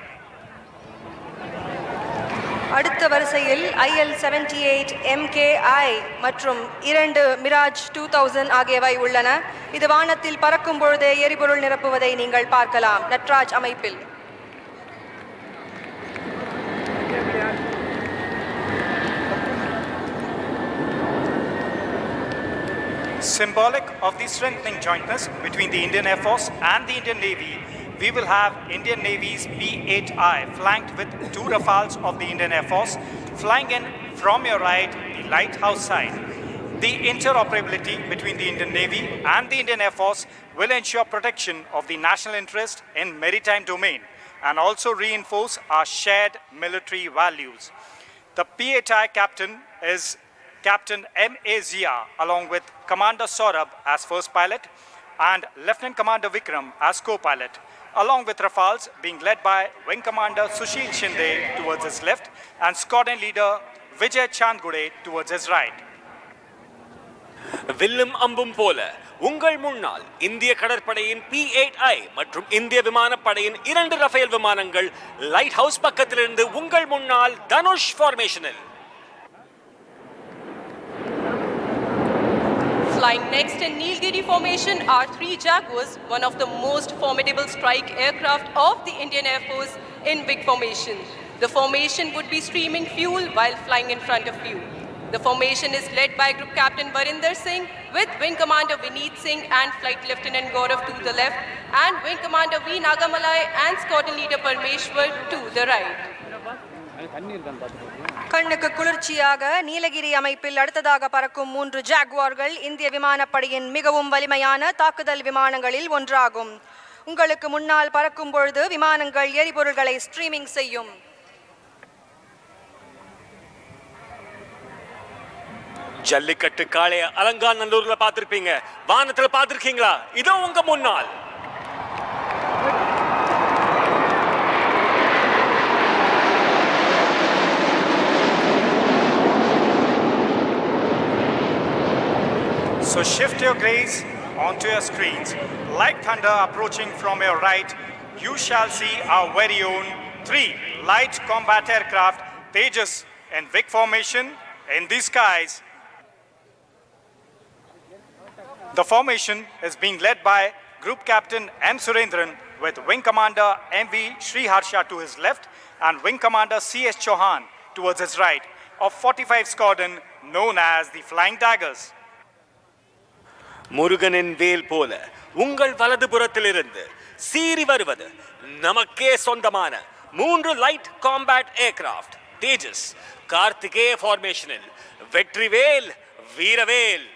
அடுத்த வரிசையில் IL-78 MKI மற்றும் 2 Mirage 2000 ஆகியவை உள்ளன. இது வானத்தில் பறக்கும் பொழுதே எரிபொருள் நிரப்புவதை நீங்கள் பார்க்கலாம் நட்ராஜ் அமைப்பில். Symbolic of the strengthening jointness between the Indian Air Force and the Indian Navy, we will have Indian Navy's P-8I flanked with 2 Rafales of the Indian Air Force flying in from your right, the lighthouse side. The interoperability between the Indian Navy and the Indian Air Force will ensure protection of the national interest in maritime domain and also reinforce our shared military values. The P-8I captain is Captain M.A. Zia along with Commander Saurabh as first pilot and Lieutenant Commander Vikram as co-pilot, along with Rafales being led by Wing Commander Sushil Shinde towards his left and Squadron Leader Vijay Chandgude towards his right. வில்லும் அம்பும் போல உங்கள் முன்னால் இந்திய கடற்படையின் P-8I மற்றும் இந்திய விமானப்படையின் 2 ரஃபேல் விமானங்கள் லைட் ஹவுஸ் பக்கத்திலிருந்து உங்கள் முன்னால் Dhanush ஃபார்மேஷனில். Flying next in Nilgiri formation are 3 Jaguars, one of the most formidable strike aircraft of the Indian Air Force in big formation. The formation would be streaming fuel while flying in front of you. The formation is led by Group Captain Varinder Singh with Wing Commander Vineet Singh and Flight Lieutenant Gaurav to the left and Wing Commander V. Nagamalai and Squadron Leader Parmeshwar to the right. கண்ணுக்கு குளிர்ச்சியாக நீலகிரி அமைப்பில் அடுத்ததாக பறக்கும் 3 ஜாகுவார்கள் இந்திய விமானப்படையின் மிகவும் வலிமையான தாக்குதல் விமானங்களில் ஒன்றாகும். உங்களுக்கு முன்னால் பறக்கும் பொழுது விமானங்கள் எரிபொருள்களை ஸ்ட்ரீமிங் செய்யும். ஜல்லிக்கட்டு காளைய அலங்காநல்லூர்ல பார்த்திருப்பீங்க, வானத்துல பார்த்திருக்கீங்களா? இதோ உங்க முன்னால். So shift your gaze onto your screens. Like thunder approaching from your right, you shall see our very own 3 light combat aircraft Tejas in big formation in the skies. The formation is being led by Group Captain M. Surendran with Wing Commander M.V. Sriharsha to his left and Wing Commander C.S. Chauhan towards his right of 45 Squadron known as the Flying Daggers. முருகனின் வேல் போல உங்கள் வலதுபுறத்திலிருந்து சீறி வருவது நமக்கே சொந்தமான 3 light combat aircraft தேஜஸ் கார்த்திகேய ஃபார்மேஷனில் வெற்றிவேல் வீரவேல்.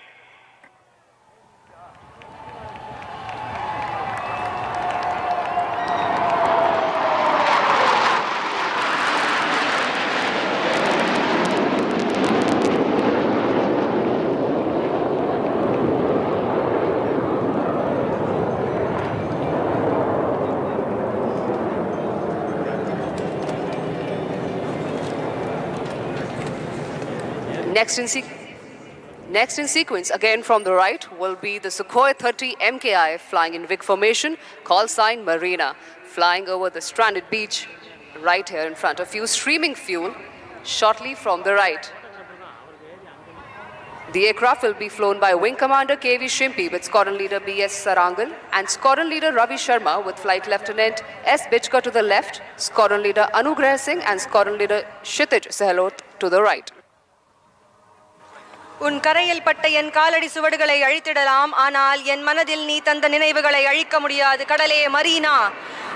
Next in sequence, again from the right, will be the Sukhoi 30 MKI flying in big formation, call sign Marina, flying over the stranded beach right here in front of you, streaming fuel shortly from the right. The aircraft will be flown by Wing Commander KV Shimpi with Squadron Leader BS Sarangal and Squadron Leader Ravi Sharma with Flight Lieutenant S. Bichka to the left, Squadron Leader Anugrah Singh and Squadron Leader Kshitij Sehlot to the right. உன் கரையில் பட்ட என் காலடி சுவடுகளை அழித்திடலாம், ஆனால் என் மனதில் நீ தந்த நினைவுகளை அழிக்க முடியாது கடலே மரீனா.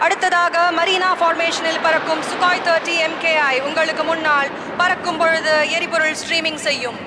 அடுத்ததாக மரீனா ஃபார்மேஷனில் பறக்கும் சுகாய் 30 MKI உங்களுக்கு முன்னால் பறக்கும் பொழுது எரிபொருள் ஸ்ட்ரீமிங் செய்யும்.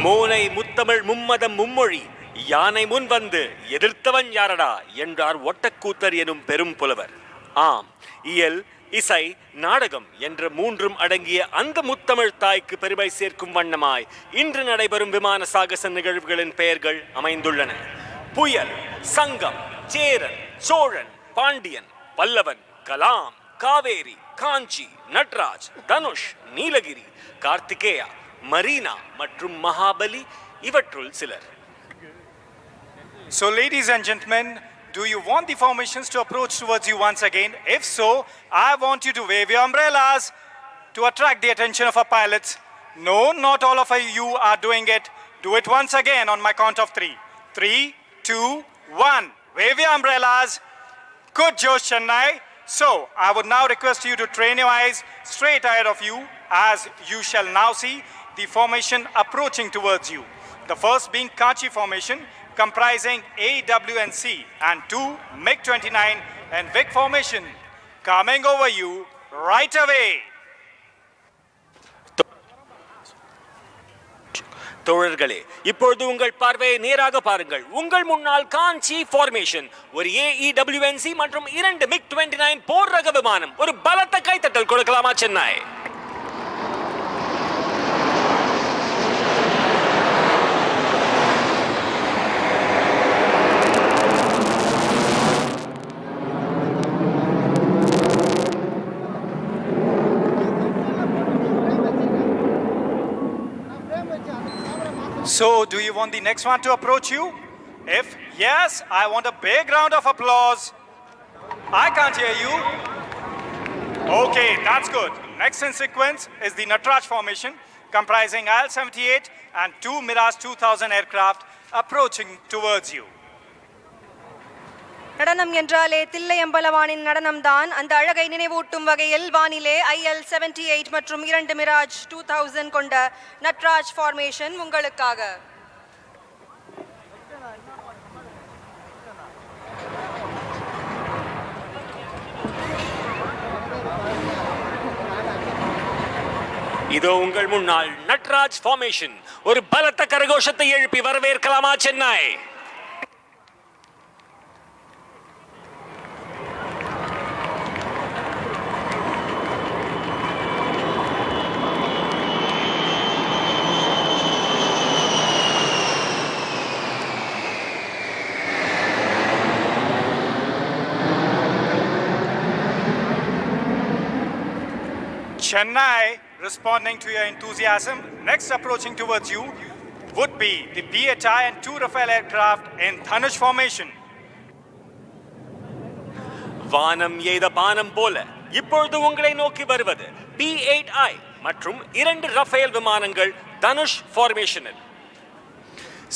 மோனை முத்தமிழ் மும்மதம் மும்மொழி யானை முன் வந்து எதிர்த்தவன் யாரடா என்றார் ஒட்டக்கூத்தர் எனும் பெரும் புலவர். ஆம், இயல், இசை, நாடகம் என்ற 3ம் அடங்கிய அந்த முத்தமிழ் தாய்க்கு பெருமை சேர்க்கும் வண்ணமாய் இன்று நடைபெறும் விமான சாகச நிகழ்வுகளின் பெயர்கள் அமைந்துள்ளன. புயல், சங்கம், சேரன், சோழன், பாண்டியன், பல்லவன், கலாம், காவேரி, காஞ்சி, நட்ராஜ், தனுஷ், நீலகிரி, கார்த்திகேயா, மரீனா மற்றும் மகாபலி இவற்றுள் சிலர். So ladies and gentlemen, do you want the formations to approach towards you once again? If so, I want you to wave your umbrellas to attract the attention of our pilots. No, not all of you are doing it. Do it once again on my count of 3. 3, 2, 1. Wave your umbrellas. Good Josh, Chennai. So, I would now request you to train your eyes straight ahead of you as you shall now see the formation approaching towards you. The first being Kachi formation comprising A, W and C, and 2 MiG-29 and Vic formation coming over you right away. தோழர்களே, இப்பொழுது உங்கள் பார்வையை நேராக பாருங்கள். உங்கள் முன்னால் காஞ்சி formation, ஒரு AEWNC மற்றும் 2 MiG-29 போர் ரக விமானம். ஒரு பலத்த கைத்தட்டல் கொடுக்கலாமா Chennai? So, do you want the next one to approach you? If yes, I want a big round of applause. I can't hear you. Okay, that's good. Next in sequence is the Natraj formation comprising IL-78 and 2 Mirage 2000 aircraft approaching towards you. நடனம் என்றாலே தில்லையம்பலவானின் நடனம்தான். அந்த அழகை நினைவூட்டும் வகையில் வானிலே IL-78 மற்றும் 2 Mirage 2000 கொண்ட Natraj formation உங்களுக்காக. இதோ உங்கள் முன்னால் நட்ராஜ் ஃபார்மேஷன். ஒரு பலத்த கரகோஷத்தை எழுப்பி வரவேற்கலாமா Chennai? Chennai, responding to your enthusiasm, next approaching towards you would be the PHI and 2 Rafale aircraft in Dhanush formation. வானம் எய்த பானம் போல இப்பொழுது உங்களை நோக்கி வருவது P-8I மற்றும் 2 ரஃபேல் விமானங்கள் தனுஷ் ஃபார்மேஷனில்.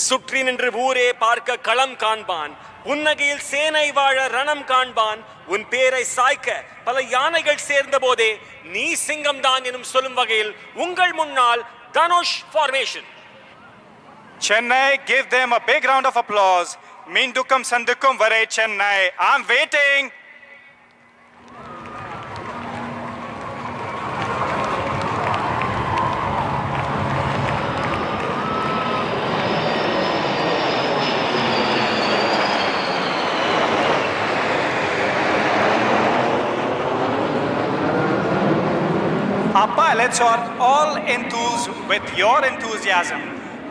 சுற்றி நின்று ஊரே பார்க்க களம் காண்பான், புன்னகையில் சேனை வாழ ரணம் காண்பான், உன் பேரை சாய்க்க பல யானைகள் சேர்ந்த போதே நீ சிங்கம் தான் எனும் சொல்லும் வகையில் உங்கள் முன்னால் Dhanush formation. Chennai, give them a big round of applause. Mindukum sandukum vare Chennai. I'm waiting. Our pilots are all enthused with your enthusiasm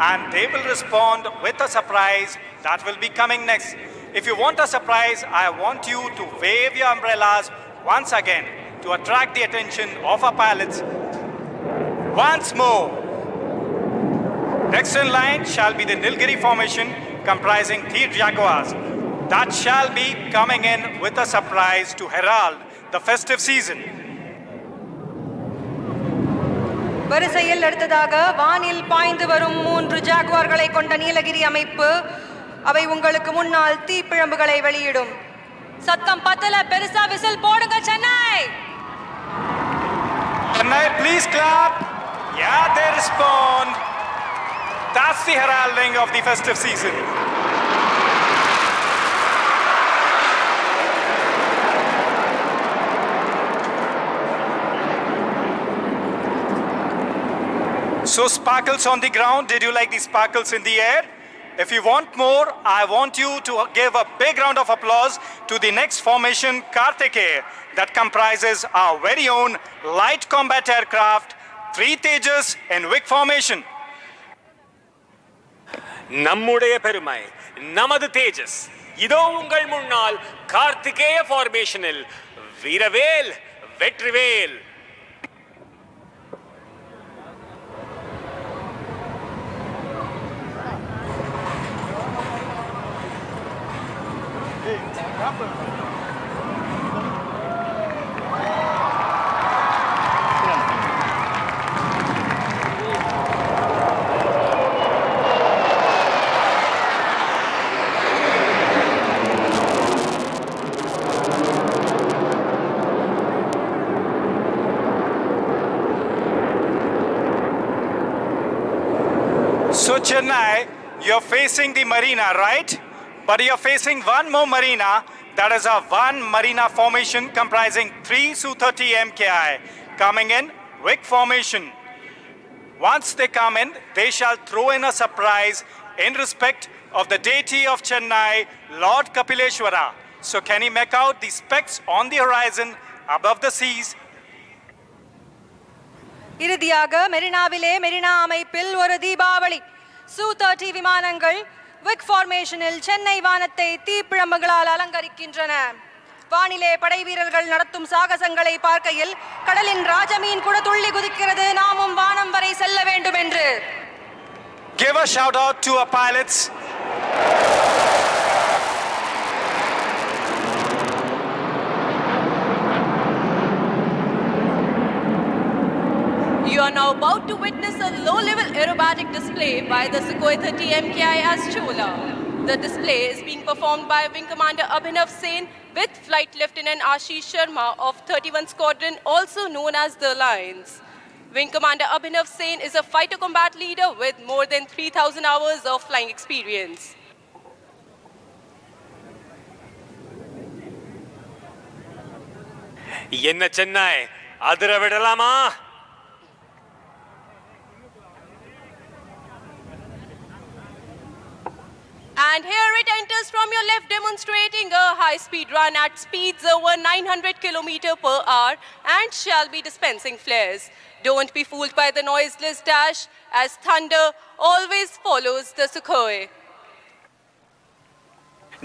and they will respond with a surprise that will be coming next. If you want a surprise, I want you to wave your umbrellas once again to attract the attention of our pilots. Once more. Next in line shall be the Nilgiri formation comprising 3 Jaguars that shall be coming in with a surprise to herald the festive season. வரிசையில் அடுத்ததாக வானில் பாய்ந்து வரும் 3 ஜாகுவார்களை கொண்ட நீலகிரி அமைப்பு. அவை உங்களுக்கு முன்னால் தீப்பிழம்புகளை வெளியிடும். சத்தம் பத்தல, பெருசா விசில் போடுங்க Chennai. Chennai, please clap. Yeah, they respond. That's the heralding of the festive season. So sparkles on the ground, did you like the sparkles in the air? If you want more, I want you to give a big round of applause to the next formation, Karthikeya, that comprises our very own light combat aircraft, 3 Tejas in Vic formation. நம்முடைய பெருமை, நமது தேஜஸ். இதோ உங்கள் முன்னால் கார்த்திகேய ஃபார்மேஷனில் வீரவேல் Vetrivel. So Chennai, you're facing the marina, right? But you're facing one more marina, that is a one marina formation comprising 3 Su-30 MKI coming in Vic formation. Once they come in, they shall throw in a surprise in respect of the deity of Chennai, Lord Kapileshwara. So can you make out the specks on the horizon above the seas? இறுதியாக மெரினாவிலே மெரினா அமைப்பில் ஒரு Deepavali Su-30 விமானங்கள் விக் ஃபார்மேஷனில் சென்னை வானத்தை தீப்பிழம்புகளால் அலங்கரிக்கின்றன. வானிலே படை வீரர்கள் நடத்தும் சாகசங்களை பார்க்கையில் கடலின் ராஜமீன் கூட துள்ளி குதிக்கிறது, நாமும் வானம் வரை செல்ல வேண்டும் என்று. Give a shout out to our pilots. You are now about to witness a low-level aerobatic display by the Sukhoi 30 MKI as Chola. The display is being performed by Wing Commander Abhinav Sen with Flight Lieutenant Ashish Sharma of 31 Squadron, also known as the Lions. Wing Commander Abhinav Sen is a fighter combat leader with more than 3,000 hours of flying experience. என்ன சென்னை அதிர விடலாமா? And here it enters from your left, demonstrating a high-speed run at speeds over 900 km/h and shall be dispensing flares. Don't be fooled by the noiseless dash, as thunder always follows the Sukhoi.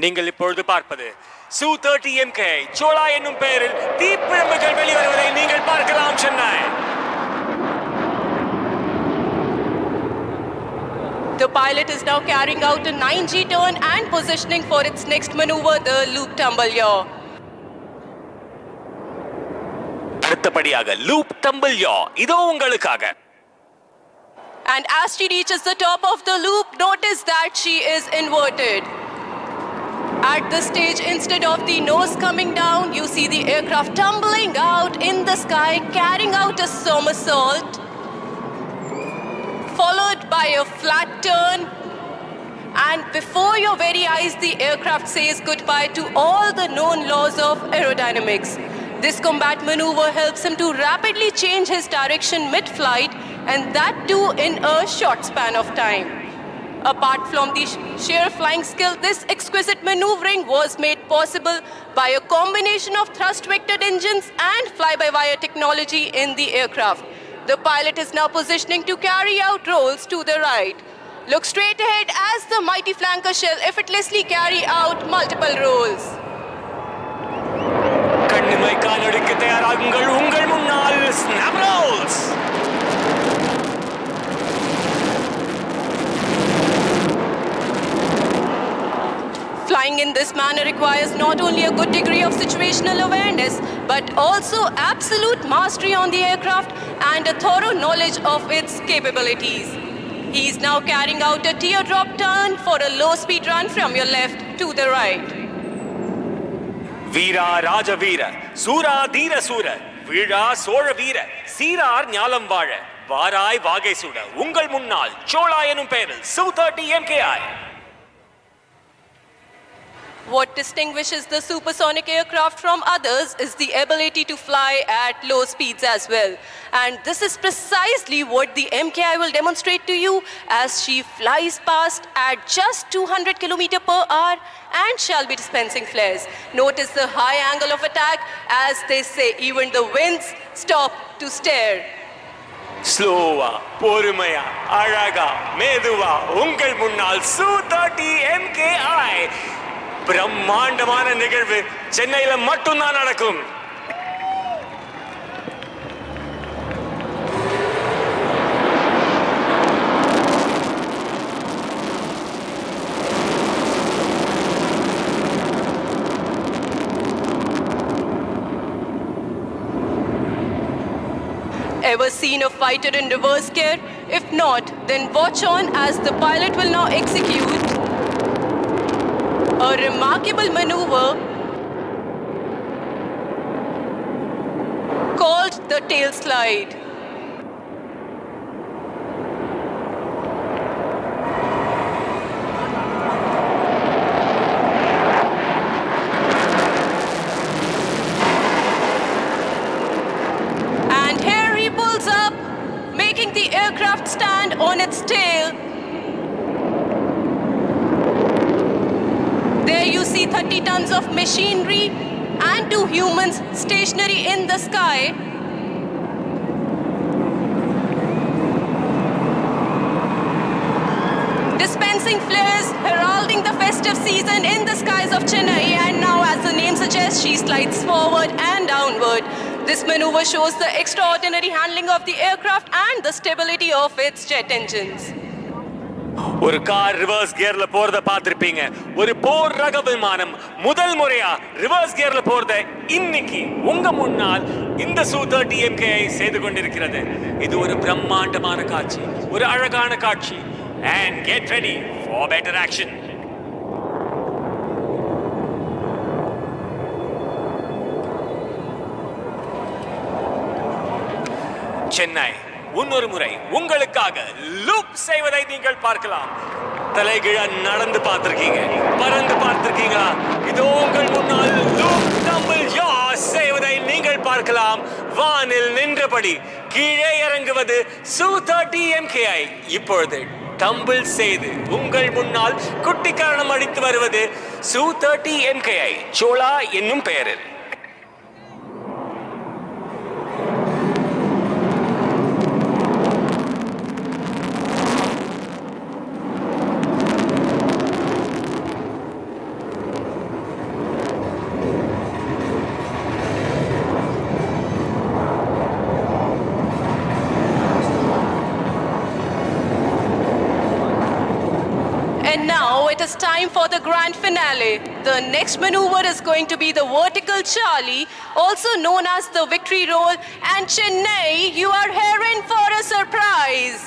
நீங்கள் இப்பொழுது பார்ப்பது Su-30 MKI சோலா என்னும் பெயரில் தீப்பிழம்புகள் வெளிவருவதை நீங்கள் பார்க்கலாம் Chennai. The pilot is now carrying out a 9G turn and positioning for its next maneuver, the loop tumble yaw. அடுத்தபடியாக loop tumble யா இதோ உங்களுக்காக. And as she reaches the top of the loop, notice that she is inverted. At this stage, instead of the nose coming down, you see the aircraft tumbling out in the sky, carrying out a somersault, followed by a flat turn, and before your very eyes the aircraft says goodbye to all the known laws of aerodynamics. This combat maneuver helps him to rapidly change his direction mid-flight, and that too in a short span of time. Apart from the sheer flying skill, this exquisite maneuvering was made possible by a combination of thrust-vectored engines and fly-by-wire technology in the aircraft. The pilot is now positioning to carry out rolls to the right. Look straight ahead as the mighty flanker shall effortlessly carry out multiple rolls. கண்ணிமை காலடிக்கு தயாராகுங்கள், உங்கள் முன்னால் snap rolls. Flying in this manner requires not only a good degree of situational awareness, but also absolute mastery on the aircraft and a thorough knowledge of its capabilities. He is now carrying out a teardrop turn for a low-speed run from your left to the right. வீரா ராஜ வீர சூரா தீர சூர வீழா சோழ வீர சீரார் ஞாலம் வாழ வாராய் வாகை சுட உங்கள் முன்னால் சோழா எனும் பெயரில் Su-30 MKI. What distinguishes the supersonic aircraft from others is the ability to fly at low speeds as well. And this is precisely what the MKI will demonstrate to you as she flies past at just 200 km/h and shall be dispensing flares. Notice the high angle of attack, as they say, even the winds stop to stare. ஸ்லோவா பொறுமையா அழகா மெதுவா உங்கள் முன்னால் Su-30 MKI பிரம்மாண்டமான நிகழ்வு சென்னையில மட்டும்தான் நடக்கும். Ever seen a fighter in reverse gear? If not, then watch on as the pilot will now execute a remarkable maneuver called the tail slide. And here he pulls up, making the aircraft stand on its tail. There you see 30 tons of machinery and 2 humans stationary in the sky. Dispensing flares, heralding the festive season in the skies of Chennai, and now, as the name suggests, she slides forward and downward. This maneuver shows the extraordinary handling of the aircraft and the stability of its jet engines. ஒரு car reverse கியர்ல போறத பார்த்திருப்பீங்க. ஒரு போர் ரக விமானம் முதல் முறையா reverse கியர்ல போறத இன்னைக்கு உங்க முன்னால் இந்த Su-30 MKI செய்து கொண்டிருக்கிறது. இது ஒரு பிரம்மாண்டமான காட்சி, ஒரு அழகான காட்சி. And get ready for better action. Chennai இன்னொரு முறை உங்களுக்காக லூப் செய்வதை நீங்கள் பார்க்கலாம். தலைகீழா நடந்து பார்த்திருக்கீங்க, பறந்து பார்த்திருக்கீங்களா? இதோ உங்கள் முன்னால் லூப் டம்பிள் யாஸ் செய்வதை நீங்கள் பார்க்கலாம். வானில் நின்றபடி கீழே இறங்குவது Su-30 MKI. இப்பொழுது டம்பிள் செய்து உங்கள் முன்னால் குட்டிக்காரணம் அடித்து வருவது Su-30 MKI சோலா என்னும் பெயரில். And now it is time for the grand finale. The next maneuver is going to be the vertical Charlie, also known as the victory roll. And Chennai, you are here in for a surprise.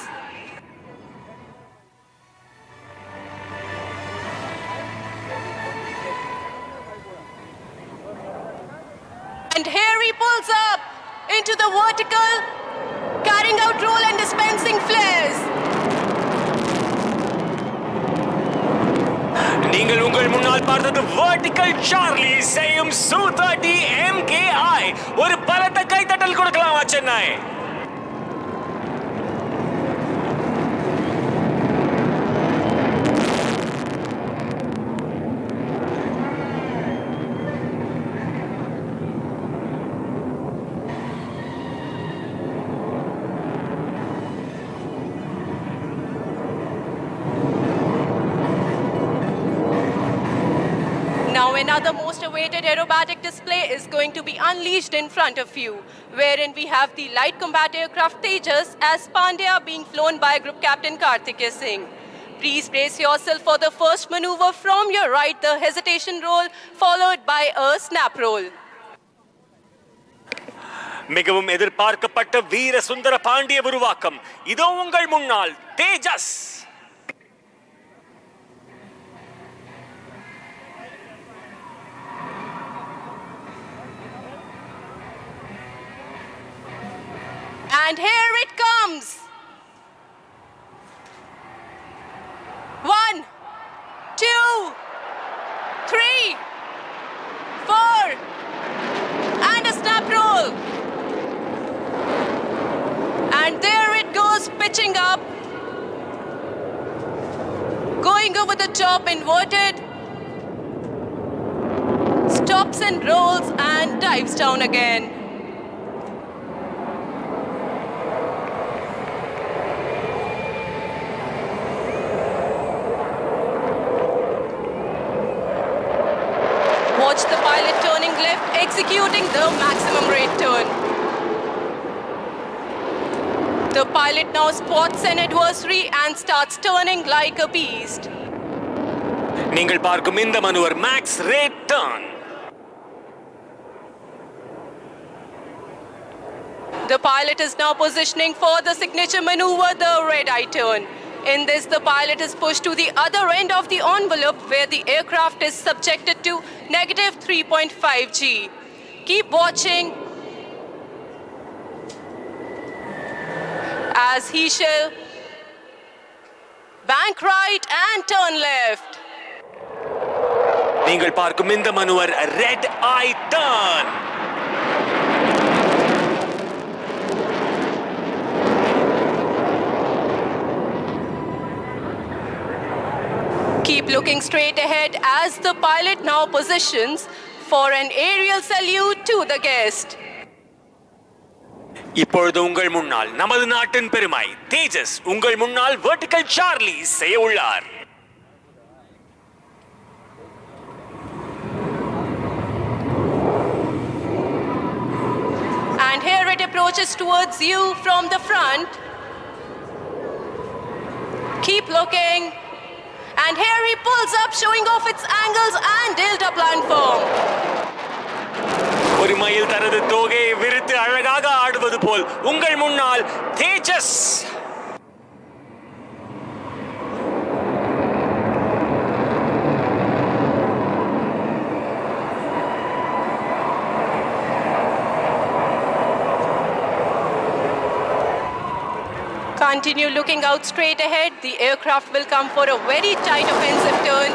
And here he pulls up into the vertical, carrying out roll and dispensing flares. நீங்கள் உங்கள் முன்னால் பார்த்தது vertical Charlie செய்யும் Su-30 MKI. ஒரு பலத்த கைத்தட்டல் கொடுக்கலாமா Chennai? Now another most awaited aerobatic display is going to be unleashed in front of you, wherein we have the light combat aircraft Tejas as Pandya being flown by Group Captain Karthikeya Singh. Please brace yourself for the first maneuver from your right, the hesitation roll, followed by a snap roll. மிகவும் எதிர்பார்க்கப்பட்ட வீர சுந்தர பாண்டிய உருவாக்கம் இதோ உங்கள் முன்னால் தேஜஸ். And here it comes. 1, 2, 3, 4, and a snap roll. And there it goes, pitching up, going over the top, inverted, stops and rolls and dives down again. executing the maximum rate turn. The pilot now spots an adversary and starts turning like a beast. நீங்கள் பார்க்கும் இந்த maneuver max rate turn. The pilot is now positioning for the signature maneuver, the red-eye turn. In this, the pilot is pushed to the other end of the envelope where the aircraft is subjected to negative 3.5 G. Keep watching as he shall bank right and turn left. நீங்கள் பார்க்கும் இந்த maneuver red eye turn. Keep looking straight ahead as the pilot now positions for an aerial salute to the guest. இப்பொழுது உங்கள் முன்னால் நமது நாட்டின் பெருமை தேஜஸ் உங்கள் முன்னால் வெர்டிகல் சார்லி செய்ய உள்ளார். And here it approaches towards you from the front. Keep looking. And here he pulls up, showing off its angles and delta platform. ஒரு மயில் தனது தோகையை விரித்து அழகாக ஆடுவது போல் உங்கள் முன்னால் தேஜஸ். Continue looking out straight ahead. The aircraft will come for a very tight offensive turn,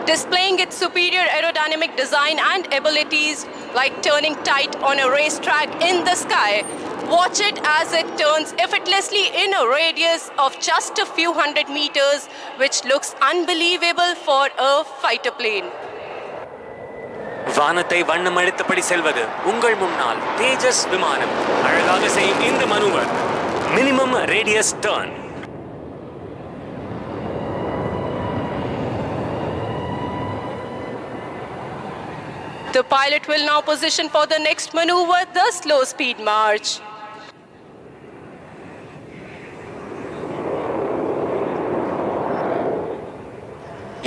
displaying its superior aerodynamic design and abilities like turning tight on a racetrack in the sky. Watch it as it turns effortlessly in a radius of just a few hundred meters, which looks unbelievable for a fighter plane. வானத்தை வண்ணமடித்தபடி செல்வது உங்கள் முன்னால் தேஜஸ் விமானம் அழகாக செய்யும் இந்த maneuver minimum radius turn. The pilot will now position for the next maneuver, the slow speed march.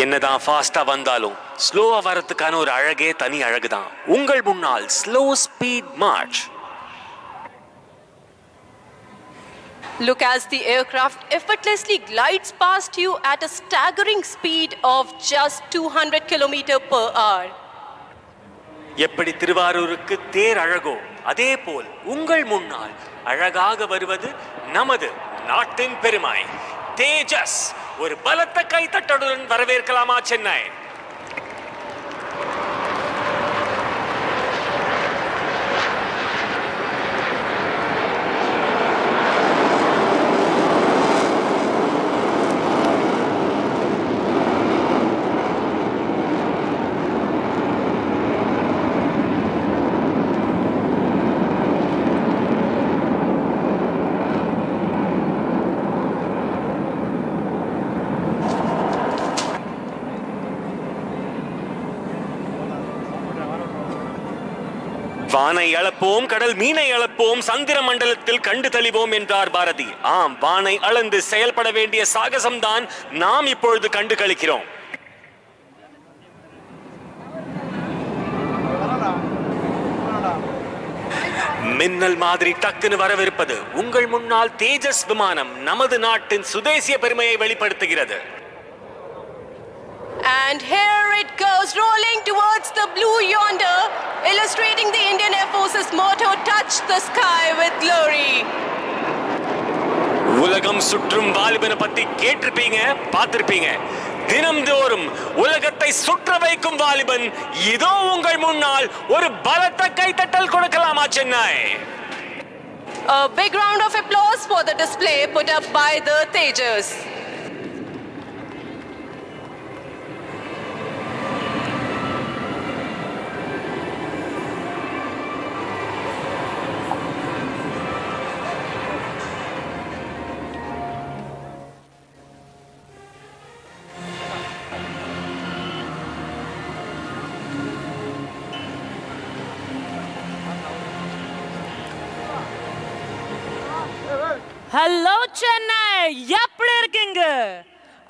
என்னதான் ஃபாஸ்டா வந்தாலும் ஸ்லோவா வரதுக்கான ஒரு அழகே தனி அழகுதான். உங்கள் முன்னால் slow speed March. Look as the aircraft effortlessly glides past you at a staggering speed of just 200 km/h. எப்படி திருவாரூருக்கு தேர் அழகோ அதே போல் உங்கள் முன்னால் அழகாக வருவது நமது நாட்டின் பெருமை தேஜஸ். ஒரு பலத்த கைத்தட்டலுடன் வரவேற்கலாமா சென்னை? வானை அளப்போம், கடல் மீனை அளப்போம், சந்திர மண்டலத்தில் கண்டு தெளிவோம் என்றார் பாரதி. ஆம், வானை அளந்து செயல்பட வேண்டிய சாகசம்தான் நாம் இப்பொழுது கண்டு களிக்கிறோம். மின்னல் மாதிரி டக்குன்னு வரவிருப்பது உங்கள் முன்னால் தேஜஸ் விமானம் நமது நாட்டின் சுதேசிய பெருமையை வெளிப்படுத்துகிறது. And here it goes, rolling towards the blue yonder, illustrating the Indian Air Force's motto, touch the sky with glory. உலகம் சுற்றும் வாலிபனை பத்தி கேட்டிருப்பீங்க, பார்த்திருப்பீங்க. தினம்தோறும் உலகத்தை சுற்ற வைக்கும் வாலிபன் இதோ உங்கள் முன்னால். ஒரு பலத்த கைத்தட்டல் கொடுக்கலாமா Chennai? A big round of applause for the display put up by the Tejas. Hello Chennai, எப்படி இருக்கீங்க?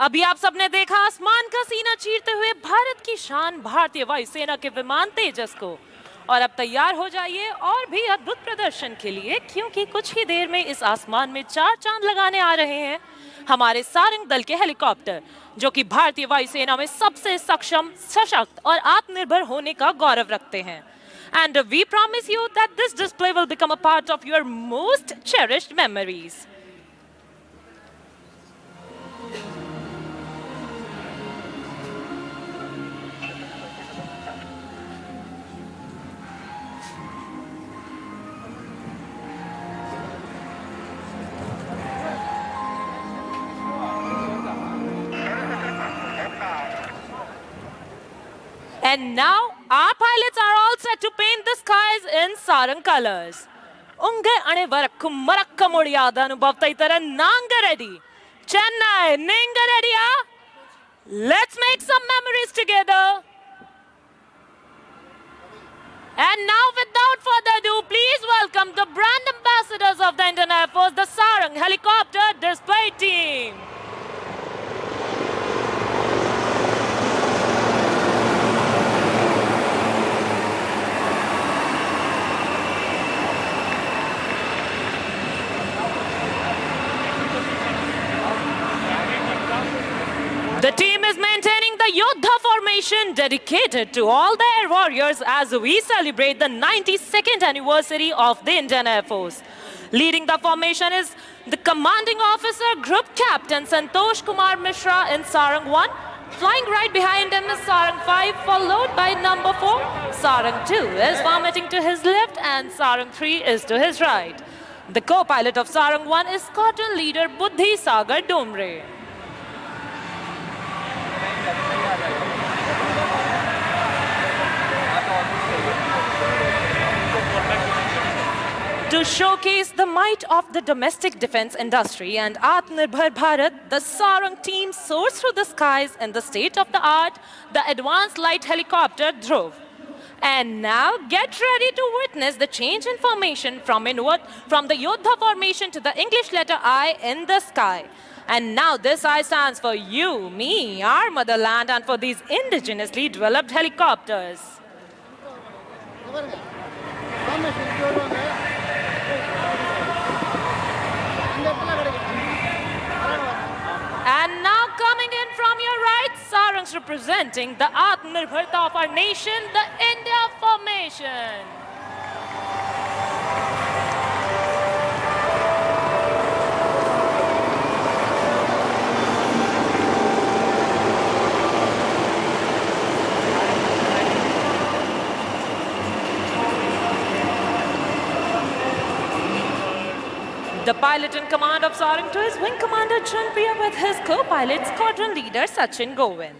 अभी आप सबने देखा आसमान का सीना चीरते हुए भारत की शान भारतीय वायुसेना के विमान तेजस को। और अब तैयार हो जाइए और भी अद्भुत प्रदर्शन के लिए, क्योंकि कुछ ही देर में इस आसमान में 4 चांद लगाने आ रहे हैं हमारे सारंग दल के हेलीकॉप्टर, जो कि भारतीय वायुसेना में सबसे सक्षम, सशक्त और आत्मनिर्भर होने का गौरव रखते हैं। And we promise you that this display will become a part of your most cherished memories. And now our pilots are all set to paint the skies in sarang colors. Unge ane varakku marakka modiyada anubhavta itara nanga ready. Chennai, ninga ready? Let's make some memories together. And now, without further ado, please welcome the brand ambassadors of the Indian Air Force, the Sarang Helicopter Display Team. The team is maintaining the Yodha formation dedicated to all the air warriors as we celebrate the 92nd anniversary of the Indian Air Force. Leading the formation is the Commanding Officer Group Captain Santosh Kumar Mishra in Sarang 1. Flying right behind him is Sarang 5, followed by number 4. Sarang 2 is vomiting to his left and Sarang 3 is to his right. The co-pilot of Sarang 1 is Squadron Leader Buddhi Sagar Domre. To showcase the might of the domestic defense industry and Atmanirbhar Bharat, the Sarang team soars through the skies in the state-of-the-art, the advanced light helicopter Dhruv. And now get ready to witness the change in formation from the Yodha formation to the English letter I in the sky. And now this I stands for you, me, our motherland, and for these indigenously developed helicopters. And now coming in from your right, Sarangs representing the Atmanirbharta of our nation, the India formation. The pilot in command of Sarang 2 is Wing Commander Chanpriya with his co-pilot Squadron Leader Sachin Govind.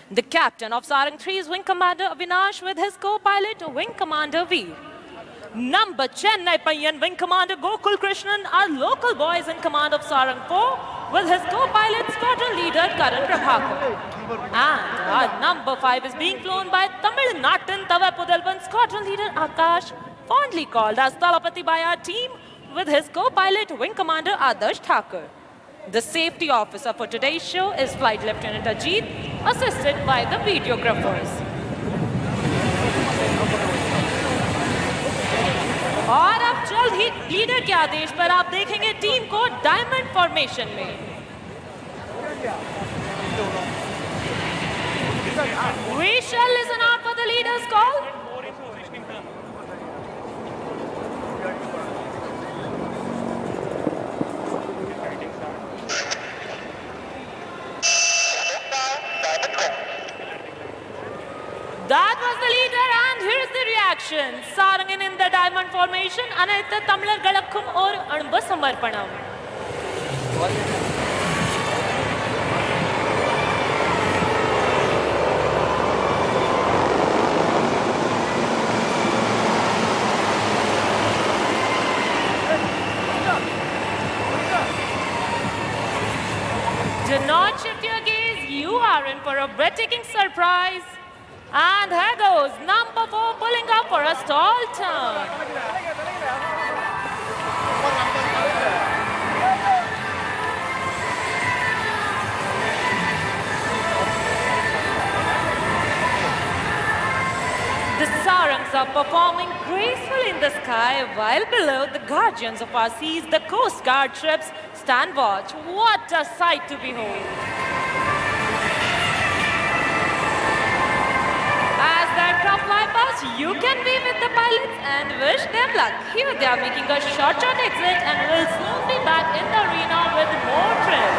The captain of Sarang 3 is Wing Commander Avinash with his co-pilot Wing Commander Veer. Number Chennai Payyan Wing Commander Gokul Krishnan are local boys in command of Sarang 4 with his co-pilot Squadron Leader Karan Prabhakar. And our number 5 is being flown by Tamil Natan Tavapudalvan Squadron Leader Akash, fondly called as Talapati by our team, with his co-pilot Wing Commander Adarsh Thakur. The safety officer for today's show is Flight Lieutenant Ajit, assisted by the videographers. और अब जल्द ही leader के आदेश पर आप देखेंगे team को diamond formation में. We shall listen out for the leader's call. That was the leader, and here's the reaction. Sarangan in the diamond formation, Anayta Tamlar Galakkum or Anba Samarpanam. Do not shift your gaze, you are in for a breathtaking surprise. And here goes number 4 pulling up for a stall turn. are performing gracefully in the sky, while below the guardians of our seas, the Coast Guard ships, stand watch. What a sight to behold! As the aircraft fly past, you can be with the pilots and wish them luck. Here they are making a short exit and will soon be back in the arena with more thrill.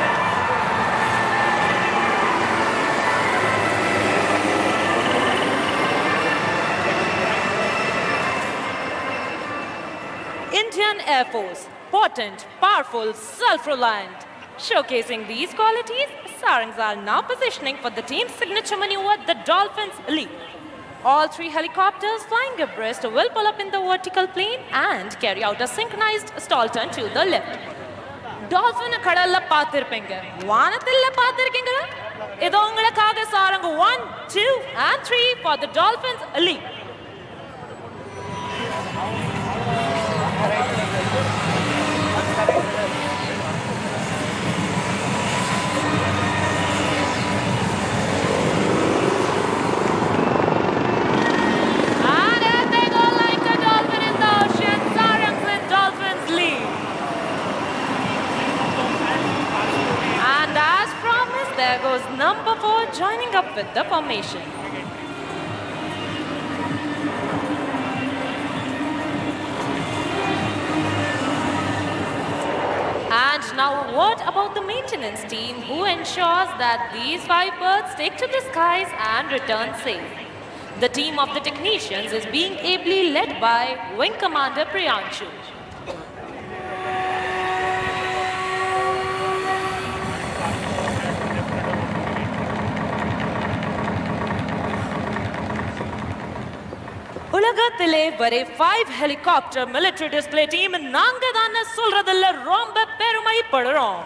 Indian Air Force, potent, powerful, self-reliant. Showcasing these qualities, Sarangs are now positioning for the team's signature maneuver, the Dolphins Leap. All three helicopters flying abreast will pull up in the vertical plane and carry out a synchronized stall turn to the left. Dolphin kadalla paathirpinga. Vaanathilla paathirkinga. Idu ungalakkaga Sarang 1, 2 and 3 for the Dolphins Leap. There goes number 4 joining up with the formation. And now a word about the maintenance team who ensures that these 5 birds take to the skies and return safe. The team of the technicians is being ably led by Wing Commander Priyanshu. உலகத்திலே வரை 5 helicopter military display team நாங்க தான சொல்றதுல ரொம்ப பெருமைப்படுறோம்.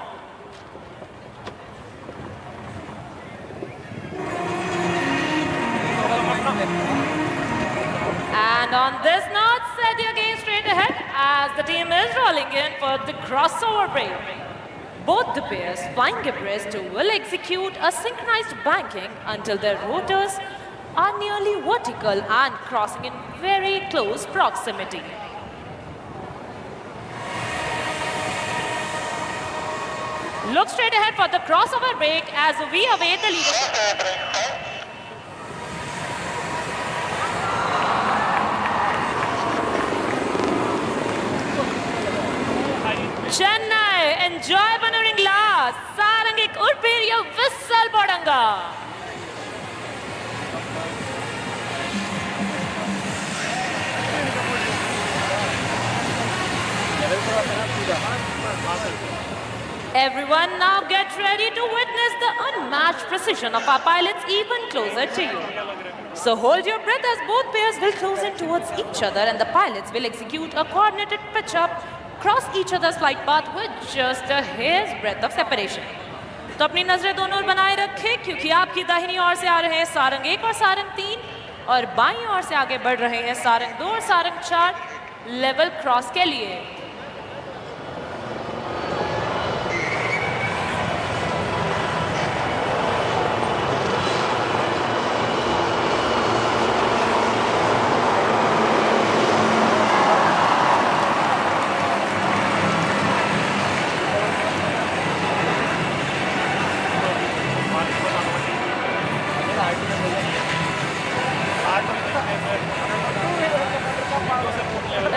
And on this note, set your gaze straight ahead as the team is rolling in for the crossover break. Both the pairs flying abreast will execute a synchronized banking until their rotors are nearly vertical and crossing in very close proximity. Look straight ahead for the crossover break as we await the leadership. Chennai, enjoy maneuvering last. Sarangik urperiya whistle bodanga. Everyone now get ready to witness the unmatched precision of our pilots even closer to you. So hold your breath as both pairs will close in towards each other and the pilots will execute a coordinated pitch up, cross each other's flight path with just a hair's breadth of separation. तो अपनी नजरें दोनों ओर बनाए रखें क्योंकि आपकी दाहिनी ओर से आ रहे हैं सारंग 1 और सारंग 3 और बाईं ओर से आगे बढ़ रहे हैं सारंग 2 और सारंग 4 लेवल क्रॉस के लिए.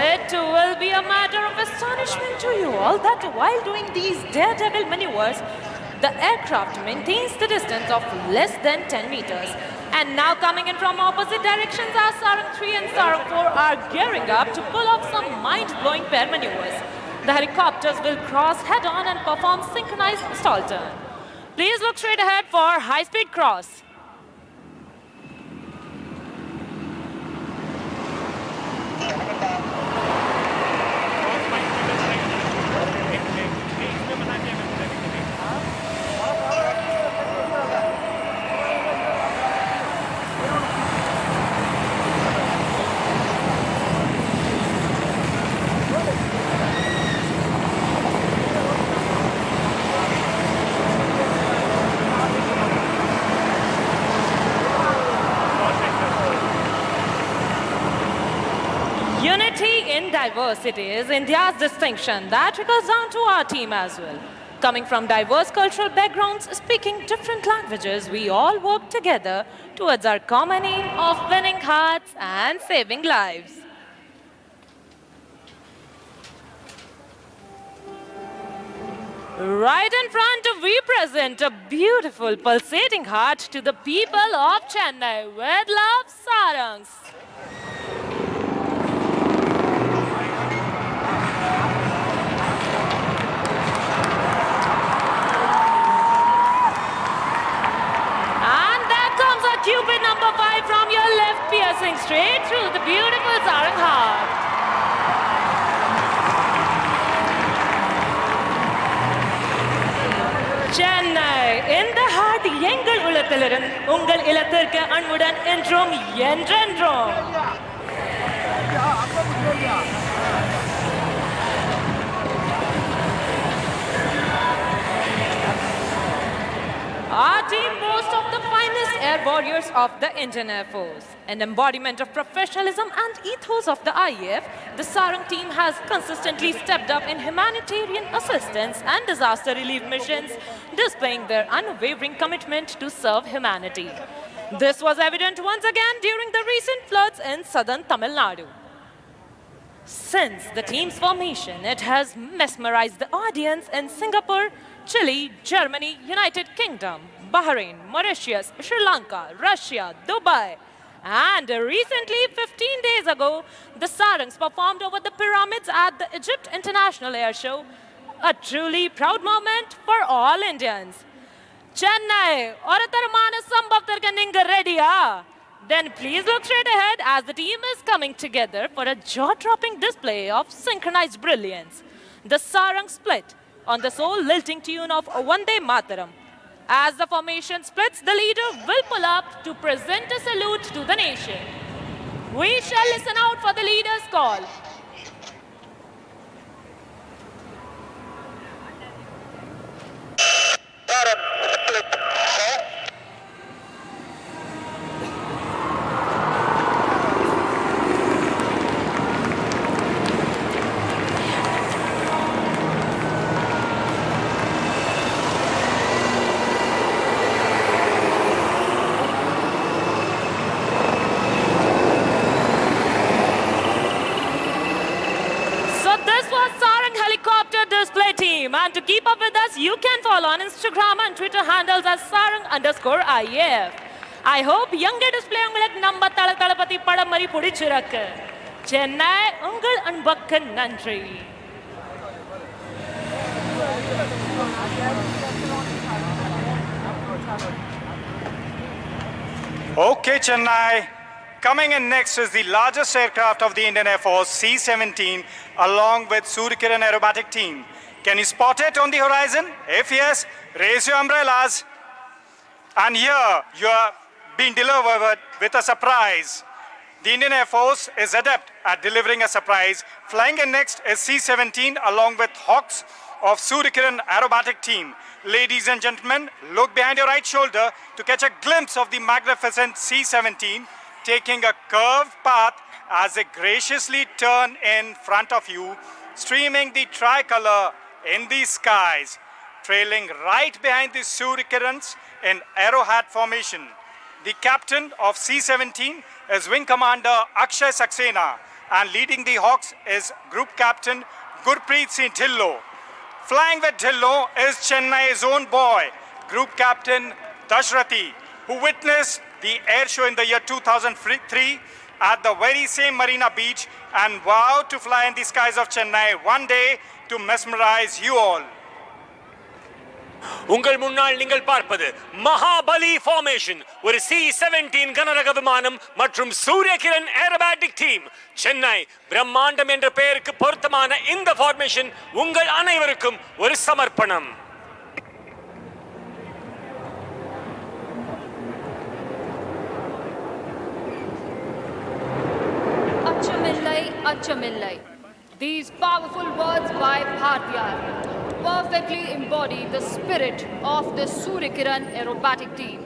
It will be a matter of astonishment to you all that while doing these daredevil maneuvers, the aircraft maintains the distance of less than 10 meters. And now coming in from opposite directions, our Sarang 3 and Sarang 4 are gearing up to pull off some mind-blowing pair maneuvers. The helicopters will cross head-on and perform synchronized stall turn. Please look straight ahead for high-speed cross. diversity is India's distinction that trickles down to our team as well. Coming from diverse cultural backgrounds, speaking different languages, we all work together towards our common aim of winning hearts and saving lives. Right in front, we present a beautiful pulsating heart to the people of Chennai with love, Sarangs. And there comes a Cupid number 5 from your left, piercing straight through the beautiful Sarang heart. Chennai, in the heart, எங்கள் உலத்திலிருந்து உங்கள் இல்லத்திற்கு அன்புடன் என்றும் என்றென்றும். Our team boasts of the finest air warriors of the Indian Air Force. An embodiment of professionalism and ethos of the IAF, the Sarang team has consistently stepped up in humanitarian assistance and disaster relief missions, displaying their unwavering commitment to serve humanity. This was evident once again during the recent floods in southern Tamil Nadu. Since the team's formation, it has mesmerized the audience in Singapore, Chile, Germany, United Kingdom, Bahrain, Mauritius, Sri Lanka, Russia, Dubai. And recently, 15 days ago, the Sarangs performed over the pyramids at the Egypt International Air Show. A truly proud moment for all Indians. Chennai, oratarmana sambhavtarka ninga ready-a? Then please look straight ahead as the team is coming together for a jaw-dropping display of synchronized brilliance. The Sarang split on the soul-lilting tune of Vande Mataram. As the formation splits, the leader will pull up to present a salute to the nation. We shall listen out for the leader's call. And to keep up with us, you can follow on Instagram and Twitter handles as sarang_IAF. I hope young display உங்களுக்கு நம்ம தளபதி படம் மாதிரி பிடிச்சிருக்கு. சென்னை உங்கள் அன்புக்கு நன்றி. Okay, Chennai. Coming in next is the largest aircraft of the Indian Air Force, C-17, along with Suryakiran Aerobatic Team. Can you spot it on the horizon? If yes, raise your umbrellas. And here you are being delivered with a surprise. The Indian Air Force is adept at delivering a surprise. Flying in next is C-17 along with Hawks of Suryakiran Aerobatic Team. Ladies and gentlemen, look behind your right shoulder to catch a glimpse of the magnificent C-17 taking a curved path as they graciously turn in front of you, streaming the tricolor in the skies, trailing right behind the Suryakirans in arrowhead formation. The captain of C-17 is Wing Commander Akshay Saxena, and leading the Hawks is Group Captain Gurpreet Singh Dhillon. Flying with Dhillon is Chennai's own boy, Group Captain Dashrathi, who witnessed the air show in the year 2003 at the very same Marina Beach and vowed to fly in the skies of Chennai one day to mesmerize you all. உங்கள் முன்னால் நீங்கள் பார்ப்பது Mahabali formation, ஒரு C-17 கனரக விமானம் மற்றும் Surya Kiran aerobatic team. Chennai பிரம்மாண்டம் என்ற பெயருக்கு பொருத்தமான இந்த ஃபார்மேஷன் உங்கள் அனைவருக்கும் ஒரு சமர்ப்பணம். Achamillai, Achamillai. These powerful words by Bhartiyar perfectly embody the spirit of the Suryakiran Aerobatic Team.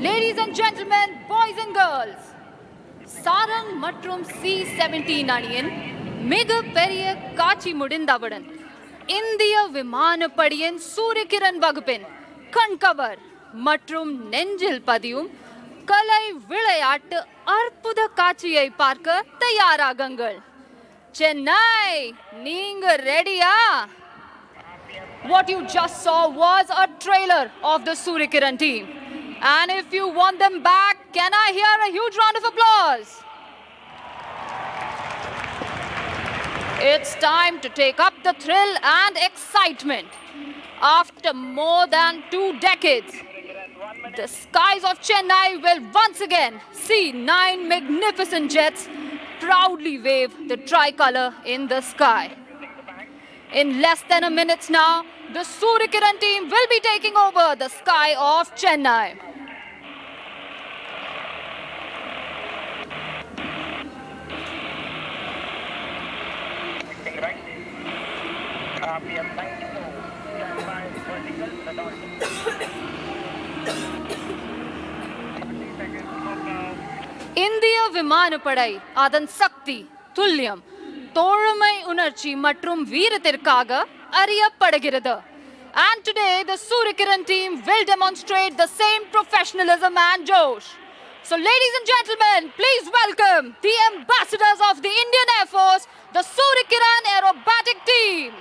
Ladies and gentlemen, boys and girls, Sarang மற்றும் C-17 அணியின் மிக பெரிய காட்சி முடிந்தவுடன் இந்திய விமானப்படையின் சூரியகிரண் வகுப்பின் கண்கவர் மற்றும் நெஞ்சில் பதியும் கலை விளையாட்டு அற்புத காட்சியை பார்க்க தயாராகுங்கள். சென்னை, நீங்க ரெடியா? What you just saw was a trailer of the Suryakiran team. And if you want them back, can I hear a huge round of applause? It's time to take up the thrill and excitement. After more than 2 decades, the skies of Chennai will once again see 9 magnificent jets proudly wave the tricolor in the sky. In less than a minute now, the Suryakiran team will be taking over the sky of Chennai. இந்திய விமானப்படை அதன் சக்தி, துல்லியம், தோழமை உணர்ச்சி மற்றும் வீரத்திற்காக அறியப்படுகிறது. And today the Suryakiran team will demonstrate the same professionalism and josh. So ladies and gentlemen, please welcome the ambassadors of the Indian Air Force, the Suryakiran Aerobatic Team.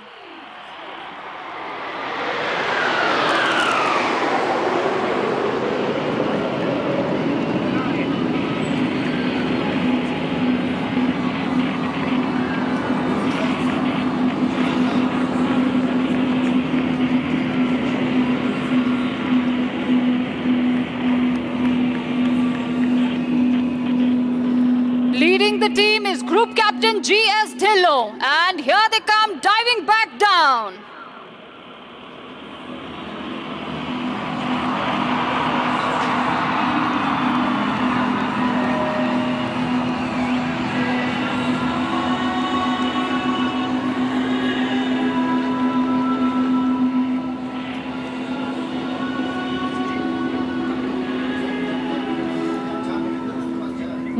Leading the team is Group Captain G.S. Dhillon, and here they come diving back down.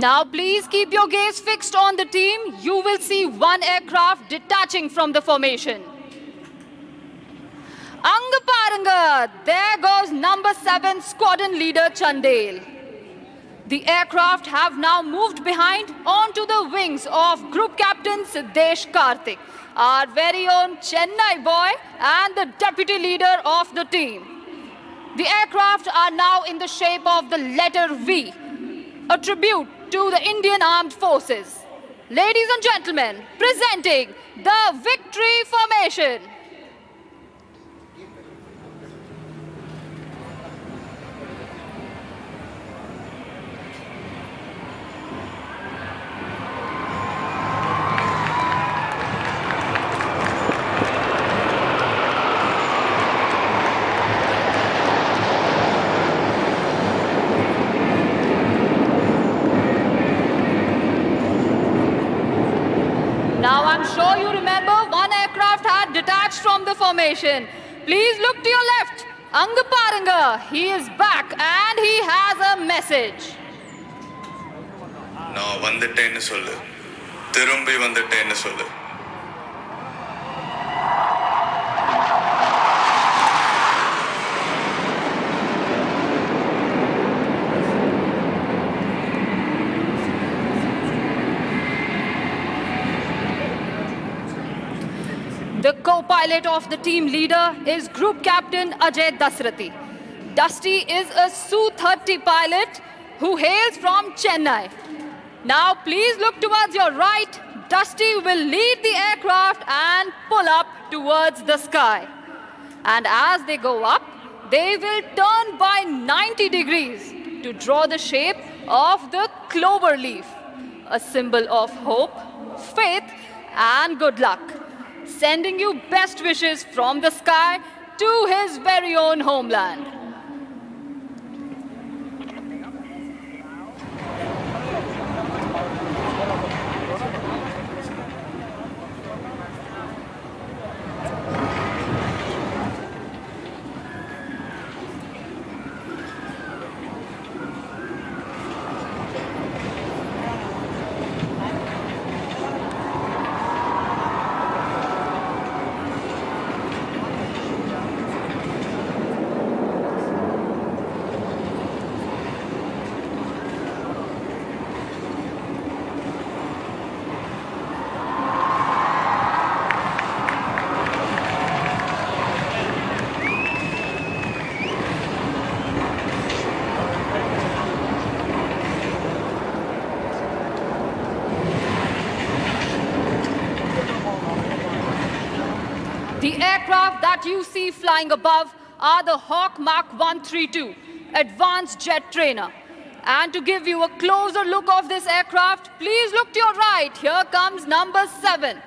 Now please keep your gaze fixed on the team. You will see one aircraft detaching from the formation. Anga paranga, there goes number 7 squadron leader Chandel. The aircraft have now moved behind onto the wings of Group Captain Siddesh Karthik, our very own Chennai boy and the deputy leader of the team. The aircraft are now in the shape of the letter V, a tribute to the Indian Armed Forces. Ladies and gentlemen, presenting the Victory Formation. Now I'm sure you remember one aircraft had detached from the formation. Please look to your left. Anga Paranga, he is back and he has a message. நான் வந்துட்டேன்னு சொல்லு, திரும்பி வந்துட்டேன்னு சொல்லு. The co-pilot of the team leader is Group Captain Ajay Dasrathi. Dusty is a Su-30 pilot who hails from Chennai. Now please look towards your right. Dusty will lead the aircraft and pull up towards the sky. And as they go up, they will turn by 90 degrees to draw the shape of the clover leaf, a symbol of hope, faith, and good luck, sending you best wishes from the sky to his very own homeland. that you see flying above are the Hawk Mark 132 Advanced Jet Trainer. And to give you a closer look of this aircraft, please look to your right. Here comes number 7.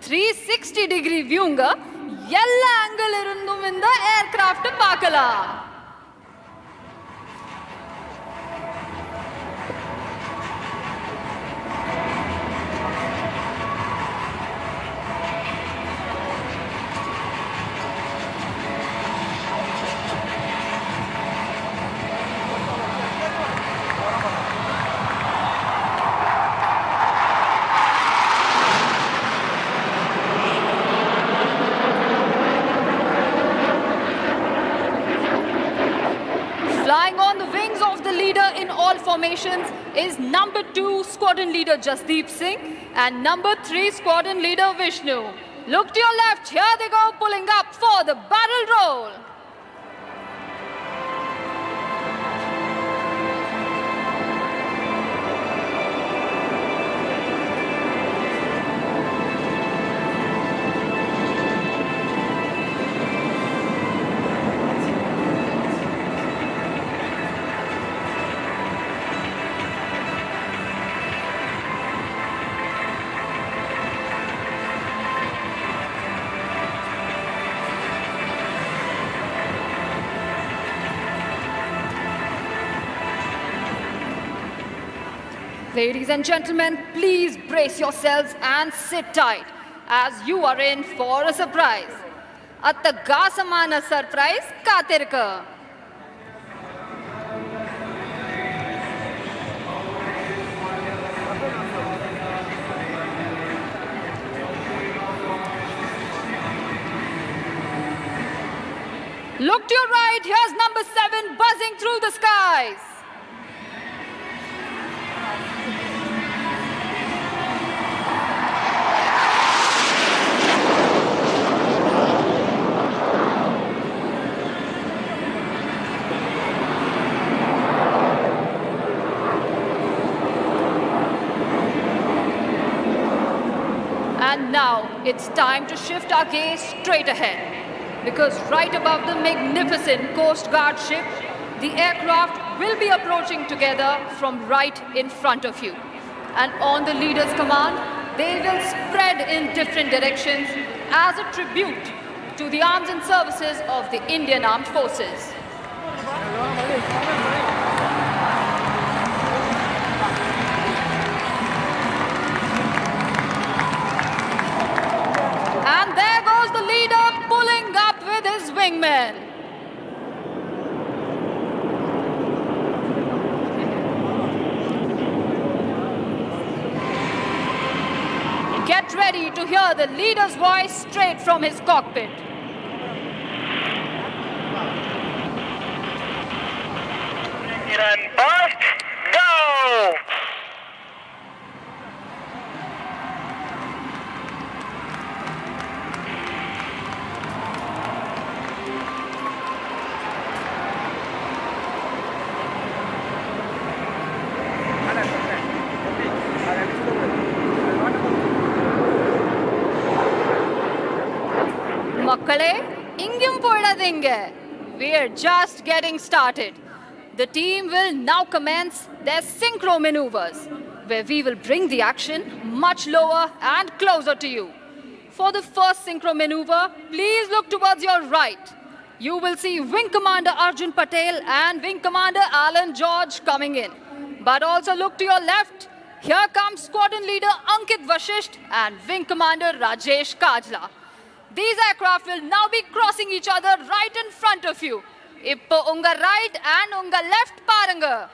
360-degree viewங்க எல்லா angle இருந்தும் இந்த aircraft பார்க்கலாம். Flying on the wings of the leader in all formations is number 2 Squadron Leader Jasdeep Singh and number 3 Squadron Leader Vishnu. Look to your left, here they go pulling up for the barrel roll. Ladies and gentlemen, please brace yourselves and sit tight as you are in for a surprise. Attagasamana surprise katirka. Look to your right, here's number 7 buzzing through the skies. And now it's time to shift our gaze straight ahead, because right above the magnificent Coast Guard ship, the aircraft will be approaching together from right in front of you. And on the leader's command, they will spread in different directions as a tribute to the arms and services of the Indian Armed Forces. And there goes the leader pulling up with his wingmen. Get ready to hear the leader's voice straight from his cockpit. And burst, go! Makkale, ingum poladinga. We're just getting started. The team will now commence their synchro maneuvers, where we will bring the action much lower and closer to you. For the first synchro maneuver, please look towards your right. You will see Wing Commander Arjun Patel and Wing Commander Alan George coming in. But also look to your left. Here comes Squadron Leader Ankit Vashisht and Wing Commander Rajesh Kajla. These aircraft will now be crossing each other right in front of you. Ippo unga right and unga left paranga.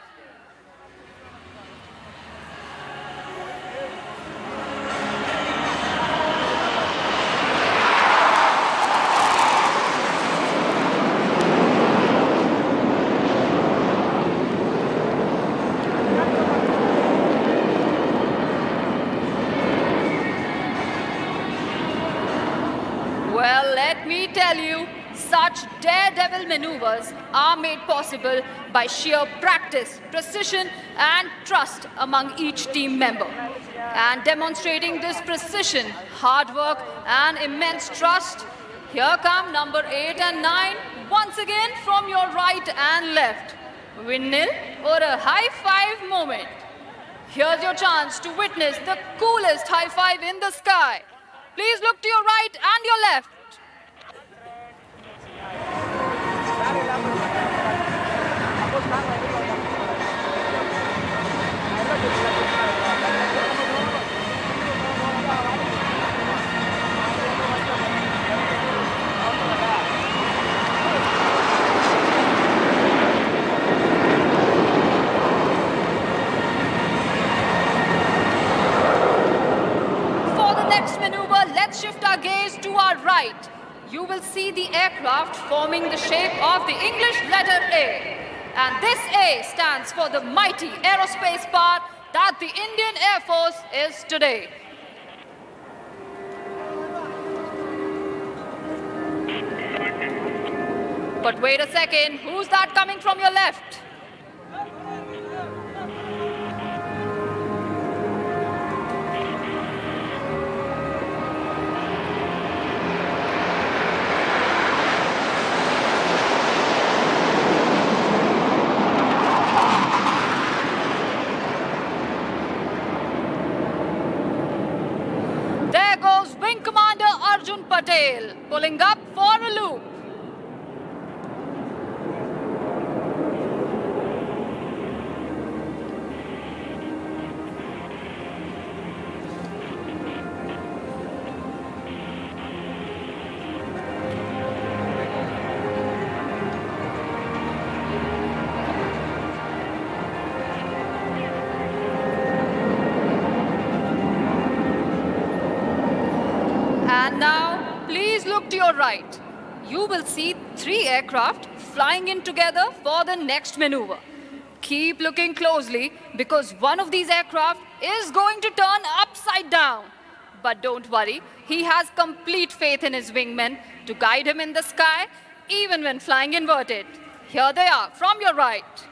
Well, let me tell you, such daredevil maneuvers are made possible by sheer practice, precision, and trust among each team member. And demonstrating this precision, hard work, and immense trust Here come number 8 and 9, once again from your right and left. Windmill or a high five moment. Here's your chance to witness the coolest high five in the sky. Please look to your right and your left. Let's shift our gaze to our right. You will see the aircraft forming the shape of the English letter A. And this A stands for the mighty aerospace power that the Indian Air Force is today. But wait a second, who's that coming from your left? Wing Commander Arjun Patel pulling up for a loop. And now, please look to your right. You will see 3 aircraft flying in together for the next maneuver. Keep looking closely because one of these aircraft is going to turn upside down. But don't worry, he has complete faith in his wingmen to guide him in the sky, even when flying inverted. Here they are from your right.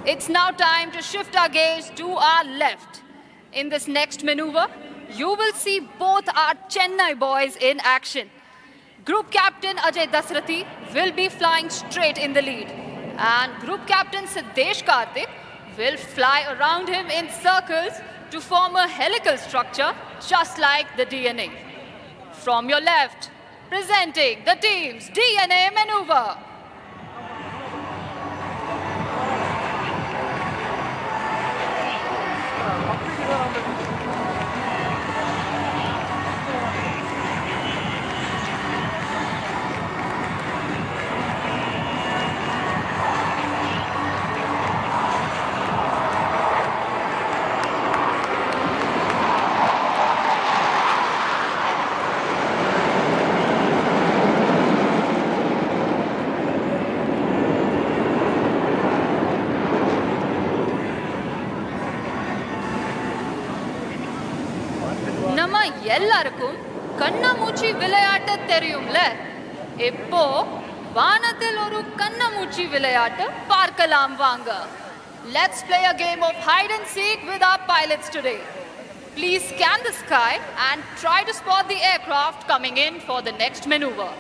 It's now time to shift our gaze to our left. In this next maneuver, you will see both our Chennai boys in action. Group Captain Ajay Dasrathi will be flying straight in the lead. And Group Captain Siddesh Karthik will fly around him in circles to form a helical structure just like the DNA. From your left, presenting the team's DNA maneuver. நம்ம எல்லாருக்கும் கண்ணாமூச்சி விளையாட்டு தெரியும்ல. இப்போ வானத்தில் ஒரு கண்ணாமூச்சி விளையாட்டு பார்க்கலாம் வாங்க. Let's play a game of hide and seek with our pilots today. Please scan the sky and try to spot the aircraft coming in for the next maneuver.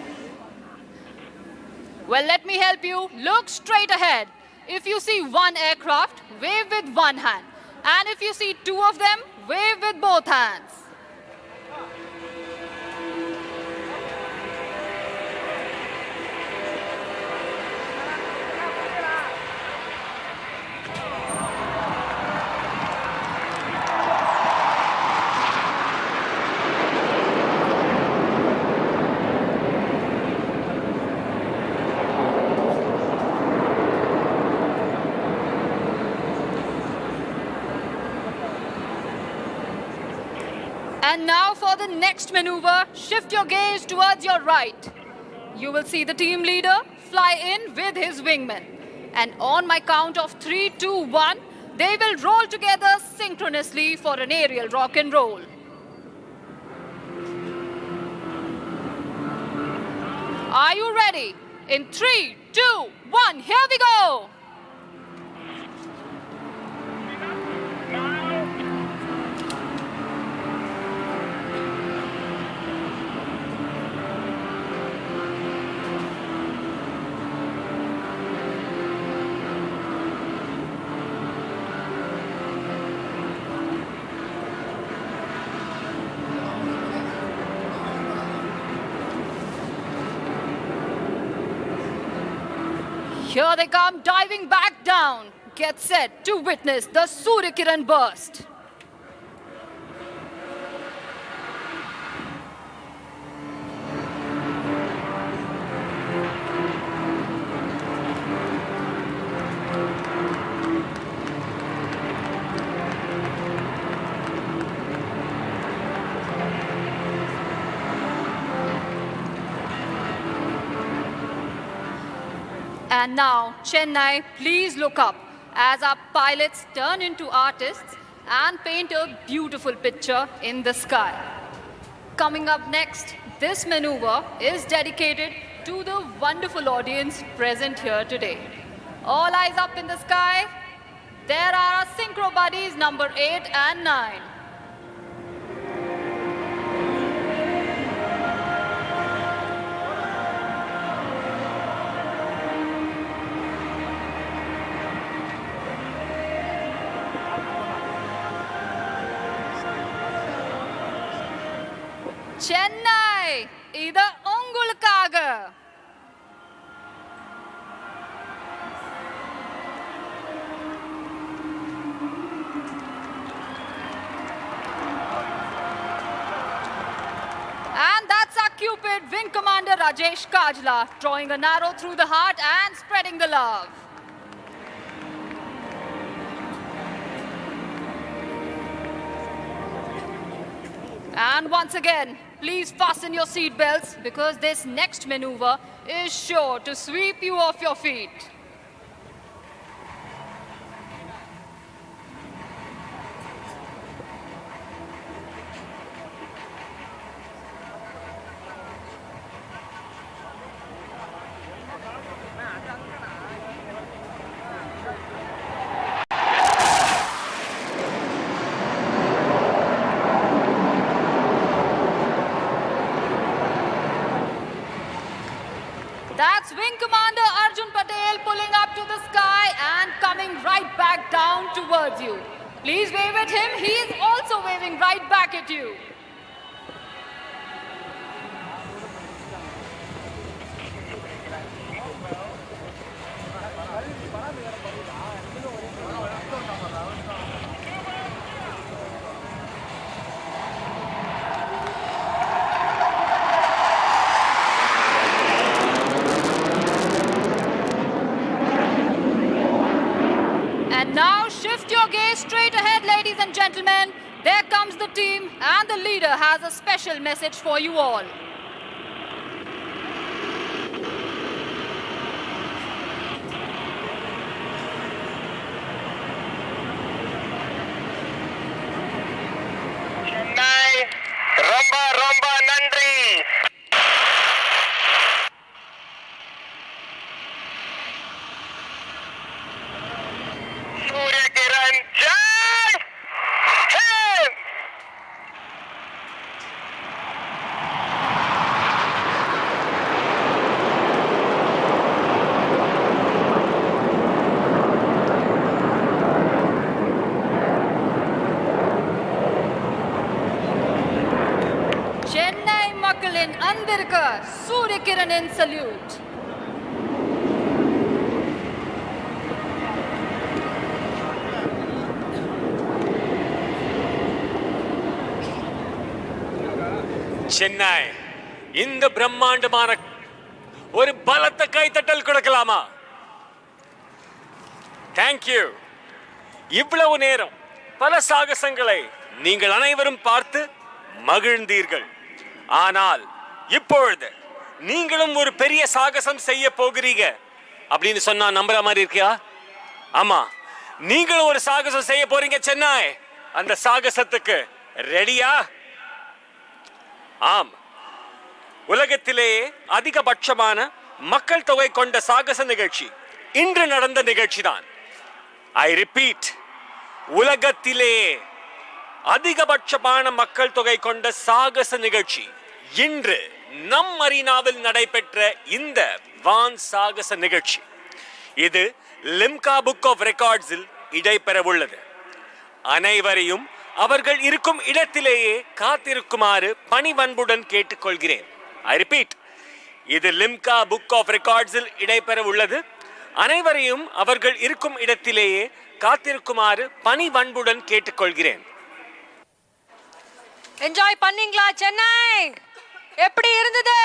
Well, let me help you. Look straight ahead. If you see one aircraft, wave with one hand. And if you see 2 of them, wave with both hands. And now for the next maneuver, shift your gaze towards your right. You will see the team leader fly in with his wingmen. And on my count of 3, 2, 1, they will roll together synchronously for an aerial rock and roll. Are you ready? In 3, 2, 1, here we go! Here they come, diving back down. Get set to witness the Surya Kiran burst. And now, Chennai, please look up as our pilots turn into artists and paint a beautiful picture in the sky. Coming up next, this maneuver is dedicated to the wonderful audience present here today. All eyes up in the sky. There are our synchro buddies number 8 and 9. Chennai, இது உங்களுக்காக. And that's our Cupid Wing Commander Rajesh Kajla, drawing an arrow through the heart and spreading the love. And once again, please fasten your seat belts because this next maneuver is sure to sweep you off your feet. That's Wing Commander Arjun Patel pulling up to the sky and coming right back down towards you. Please wave at him. He is also waving right back at you. And now shift your gaze straight ahead, ladies and gentlemen. There comes the team, and the leader has a special message for you all. Chennai, Romba Romba Nandri. Surya Kiran Jai Hind. Chennai Makkalin Andirka Surya Kiranin salute. Chennai இந்த பிரம்மாண்டமான ஒரு பலத்த கைத்தட்டல் கொடுக்கலாமா? Thank you. இவ்வளவு நேரம் பல சாகசங்களை நீங்கள் அனைவரும் பார்த்து மகிழ்ந்தீர்கள். ஆனால் இப்பொழுது நீங்களும் ஒரு பெரிய சாகசம் செய்ய போகிறீங்க. அப்படின்னு சொன்னா நம்புற மாதிரி இருக்கியா? ஆமா, நீங்களும் ஒரு சாகசம் செய்ய போறீங்க சென்னை. அந்த சாகசத்துக்கு ரெடியா? ஆம், உலகத்திலேயே அதிகபட்சமான மக்கள் தொகை கொண்ட சாகச நிகழ்ச்சி இன்று நடந்த நிகழ்ச்சி தான். ஐ ரிப்பீட், உலகத்திலேயே அதிகபட்சமான மக்கள் தொகை கொண்ட சாகச நிகழ்ச்சி இன்று நம் மரீனாவில் நடைபெற்ற இந்த வான் சாகச நிகழ்ச்சி. இது லிம்கா புக் ஆஃப் ரெக்கார்ட்ஸில் இடம்பெறவுள்ளது. அனைவரையும் அவர்கள் இருக்கும் இடத்திலேயே காத்திருக்குமாறு பணிவன்புடன் கேட்டுக்கொள்கிறேன். ஐ ரிப்பீட், இது லிம்கா புக் ஆஃப் ரெக்கார்ட்ஸில் இடம்பெறவுள்ளது. அனைவரையும் அவர்கள் இருக்கும் இடத்திலேயே காத்திருக்குமாறு பணிவன்புடன் கேட்டுக்கொள்கிறேன். என்ஜாய் பண்ணீங்களா சென்னை? எப்படி இருந்தது?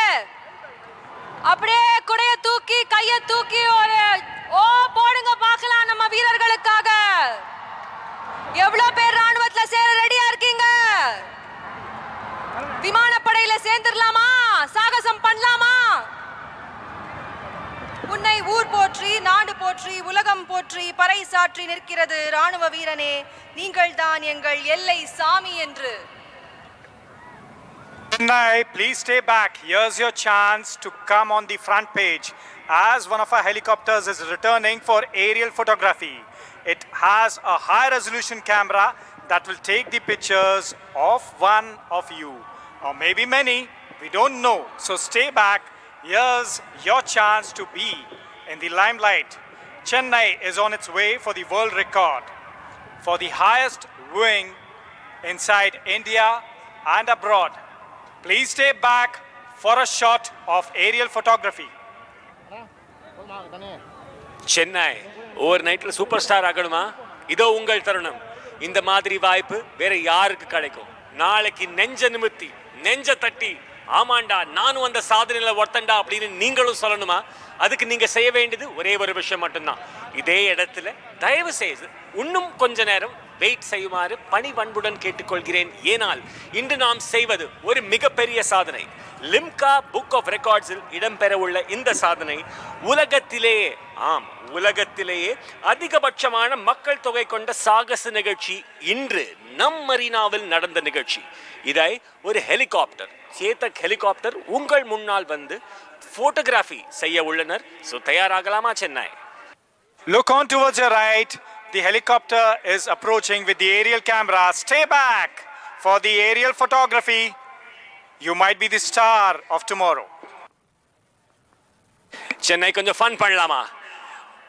அப்படியே குடைய தூக்கி கைய தூக்கி ஒரு ஓ போடுங்க பார்க்கலாம் நம்ம வீரர்களுக்காக. எவ்வளவு பேர் ராணுவத்துல சேர ரெடியா இருக்கீங்க? விமானப்படையில சேர்ந்துடலாமா? சாகசம் பண்ணலாமா? உன்னை ஊர் போற்றி, நாடு போற்றி, உலகம் போற்றி பறை சாற்றி நிற்கிறது ராணுவ வீரனே, நீங்கள் தான் எங்கள் எல்லை சாமி என்று. Chennai, please stay back. Here's your chance to come on the front page as one of our helicopters is returning for aerial photography. It has a high resolution camera that will take the pictures of one of you, or maybe many, we don't know. So stay back. Here's your chance to be in the limelight. Chennai is on its way for the world record for the highest wing inside India and abroad. Please stay back for a shot of aerial photography. Chennai over நைட்ல super star ஆகணுமா? இதோ உங்கள் தருணம். இந்த மாதிரி வாய்ப்பு வேற யாருக்கு கிடைக்கும்? நாளைக்கு நெஞ்ச நிமித்தி நெஞ்ச தட்டி ஆமாண்டா நானும் அந்த சாதனையில ஒருத்தண்டா அப்படின்னு நீங்களும் சொல்லணுமா? அதுக்கு நீங்க செய்ய வேண்டியது ஒரே ஒரு விஷயம் மட்டும்தான். இதே இடத்துல தயவு செய்து இன்னும் கொஞ்ச நேரம் வெயிட் செய்யுமாறு பணிவன்புடன் கேட்டுக்கொள்கிறேன். ஏனால் இன்று நாம் செய்வது ஒரு மிகப்பெரிய சாதனை. லிம்கா புக் ஆஃப் ரெக்கார்ட்ஸில் இடம்பெறவுள்ள இந்த சாதனை உலகத்திலேயே, ஆம் உலகத்திலேயே அதிகபட்சமான மக்கள் தொகை கொண்ட சாகச நிகழ்ச்சி இன்று நம் மரீனாவில் நடந்த நிகழ்ச்சி. இதை ஒரு ஹெலிகாப்டர், சேதக் ஹெலிகாப்டர் உங்கள் முன்னால் வந்து போட்டோகிராஃபி செய்ய உள்ளனர். ஸோ தயாராகலாமா Chennai? Look on towards your right. The helicopter is approaching with the aerial camera. Stay back for the aerial photography. You might be the star of tomorrow. Chennai கொஞ்சம் ஃபன் பண்ணலாமா?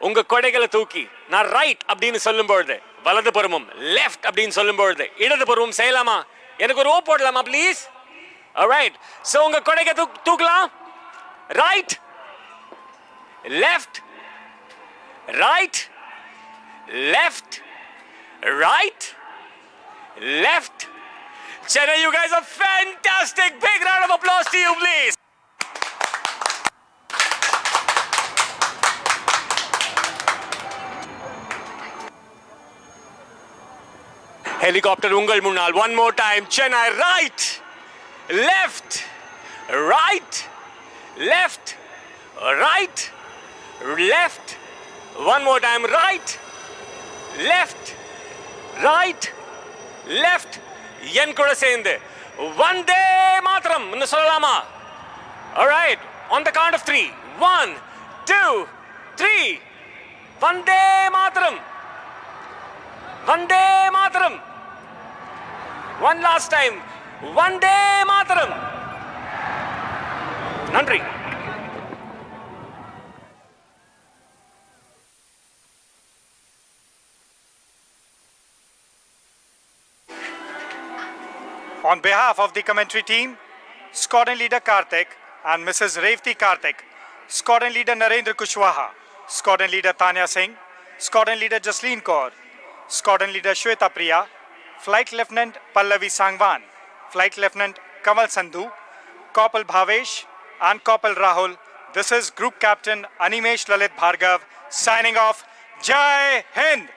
உங்க கொடைகளை தூக்கி நான் ரைட் அப்படின்னு சொல்லும் பொழுது வலது புறமும், லெஃப்ட் அப்படின்னு சொல்லும் பொழுது இடது புறமும் செய்யலாமா? எனக்கு ஒரு ஓ போடலாமா ப்ளீஸ்? ஆல்ரைட், சோ உங்க கொடைகளை தூக்கலாம். Right, left, right, left, right, left. Chennai, you guys are fantastic. Big round of applause to you, please. Helicopter ungal munnal. One more time. Chennai, right, left, right, left, right, left. One more time. Right, left, right, left. என் கூட சேர்ந்து வந்தே மாத்திரம் ன்னு சொல்லலாமா? Alright, on the count of 3. 1, 2, 3. வந்தே மாத்திரம், வந்தே மாத்திரம். One last time. வந்தே மாத்திரம். நன்றி. On behalf of the commentary team, Squadron Leader Karthik and Mrs. Revati Karthik, Squadron Leader Narendra Kushwaha, Squadron Leader Tanya Singh, Squadron Leader Jasleen Kaur, Squadron Leader Shweta Priya, Flight Lieutenant Pallavi Sangwan, Flight Lieutenant Kamal Sandhu, Corporal Bhavesh and Corporal Rahul. This is Group Captain Animesh Lalit Bhargav signing off. Jai Hind!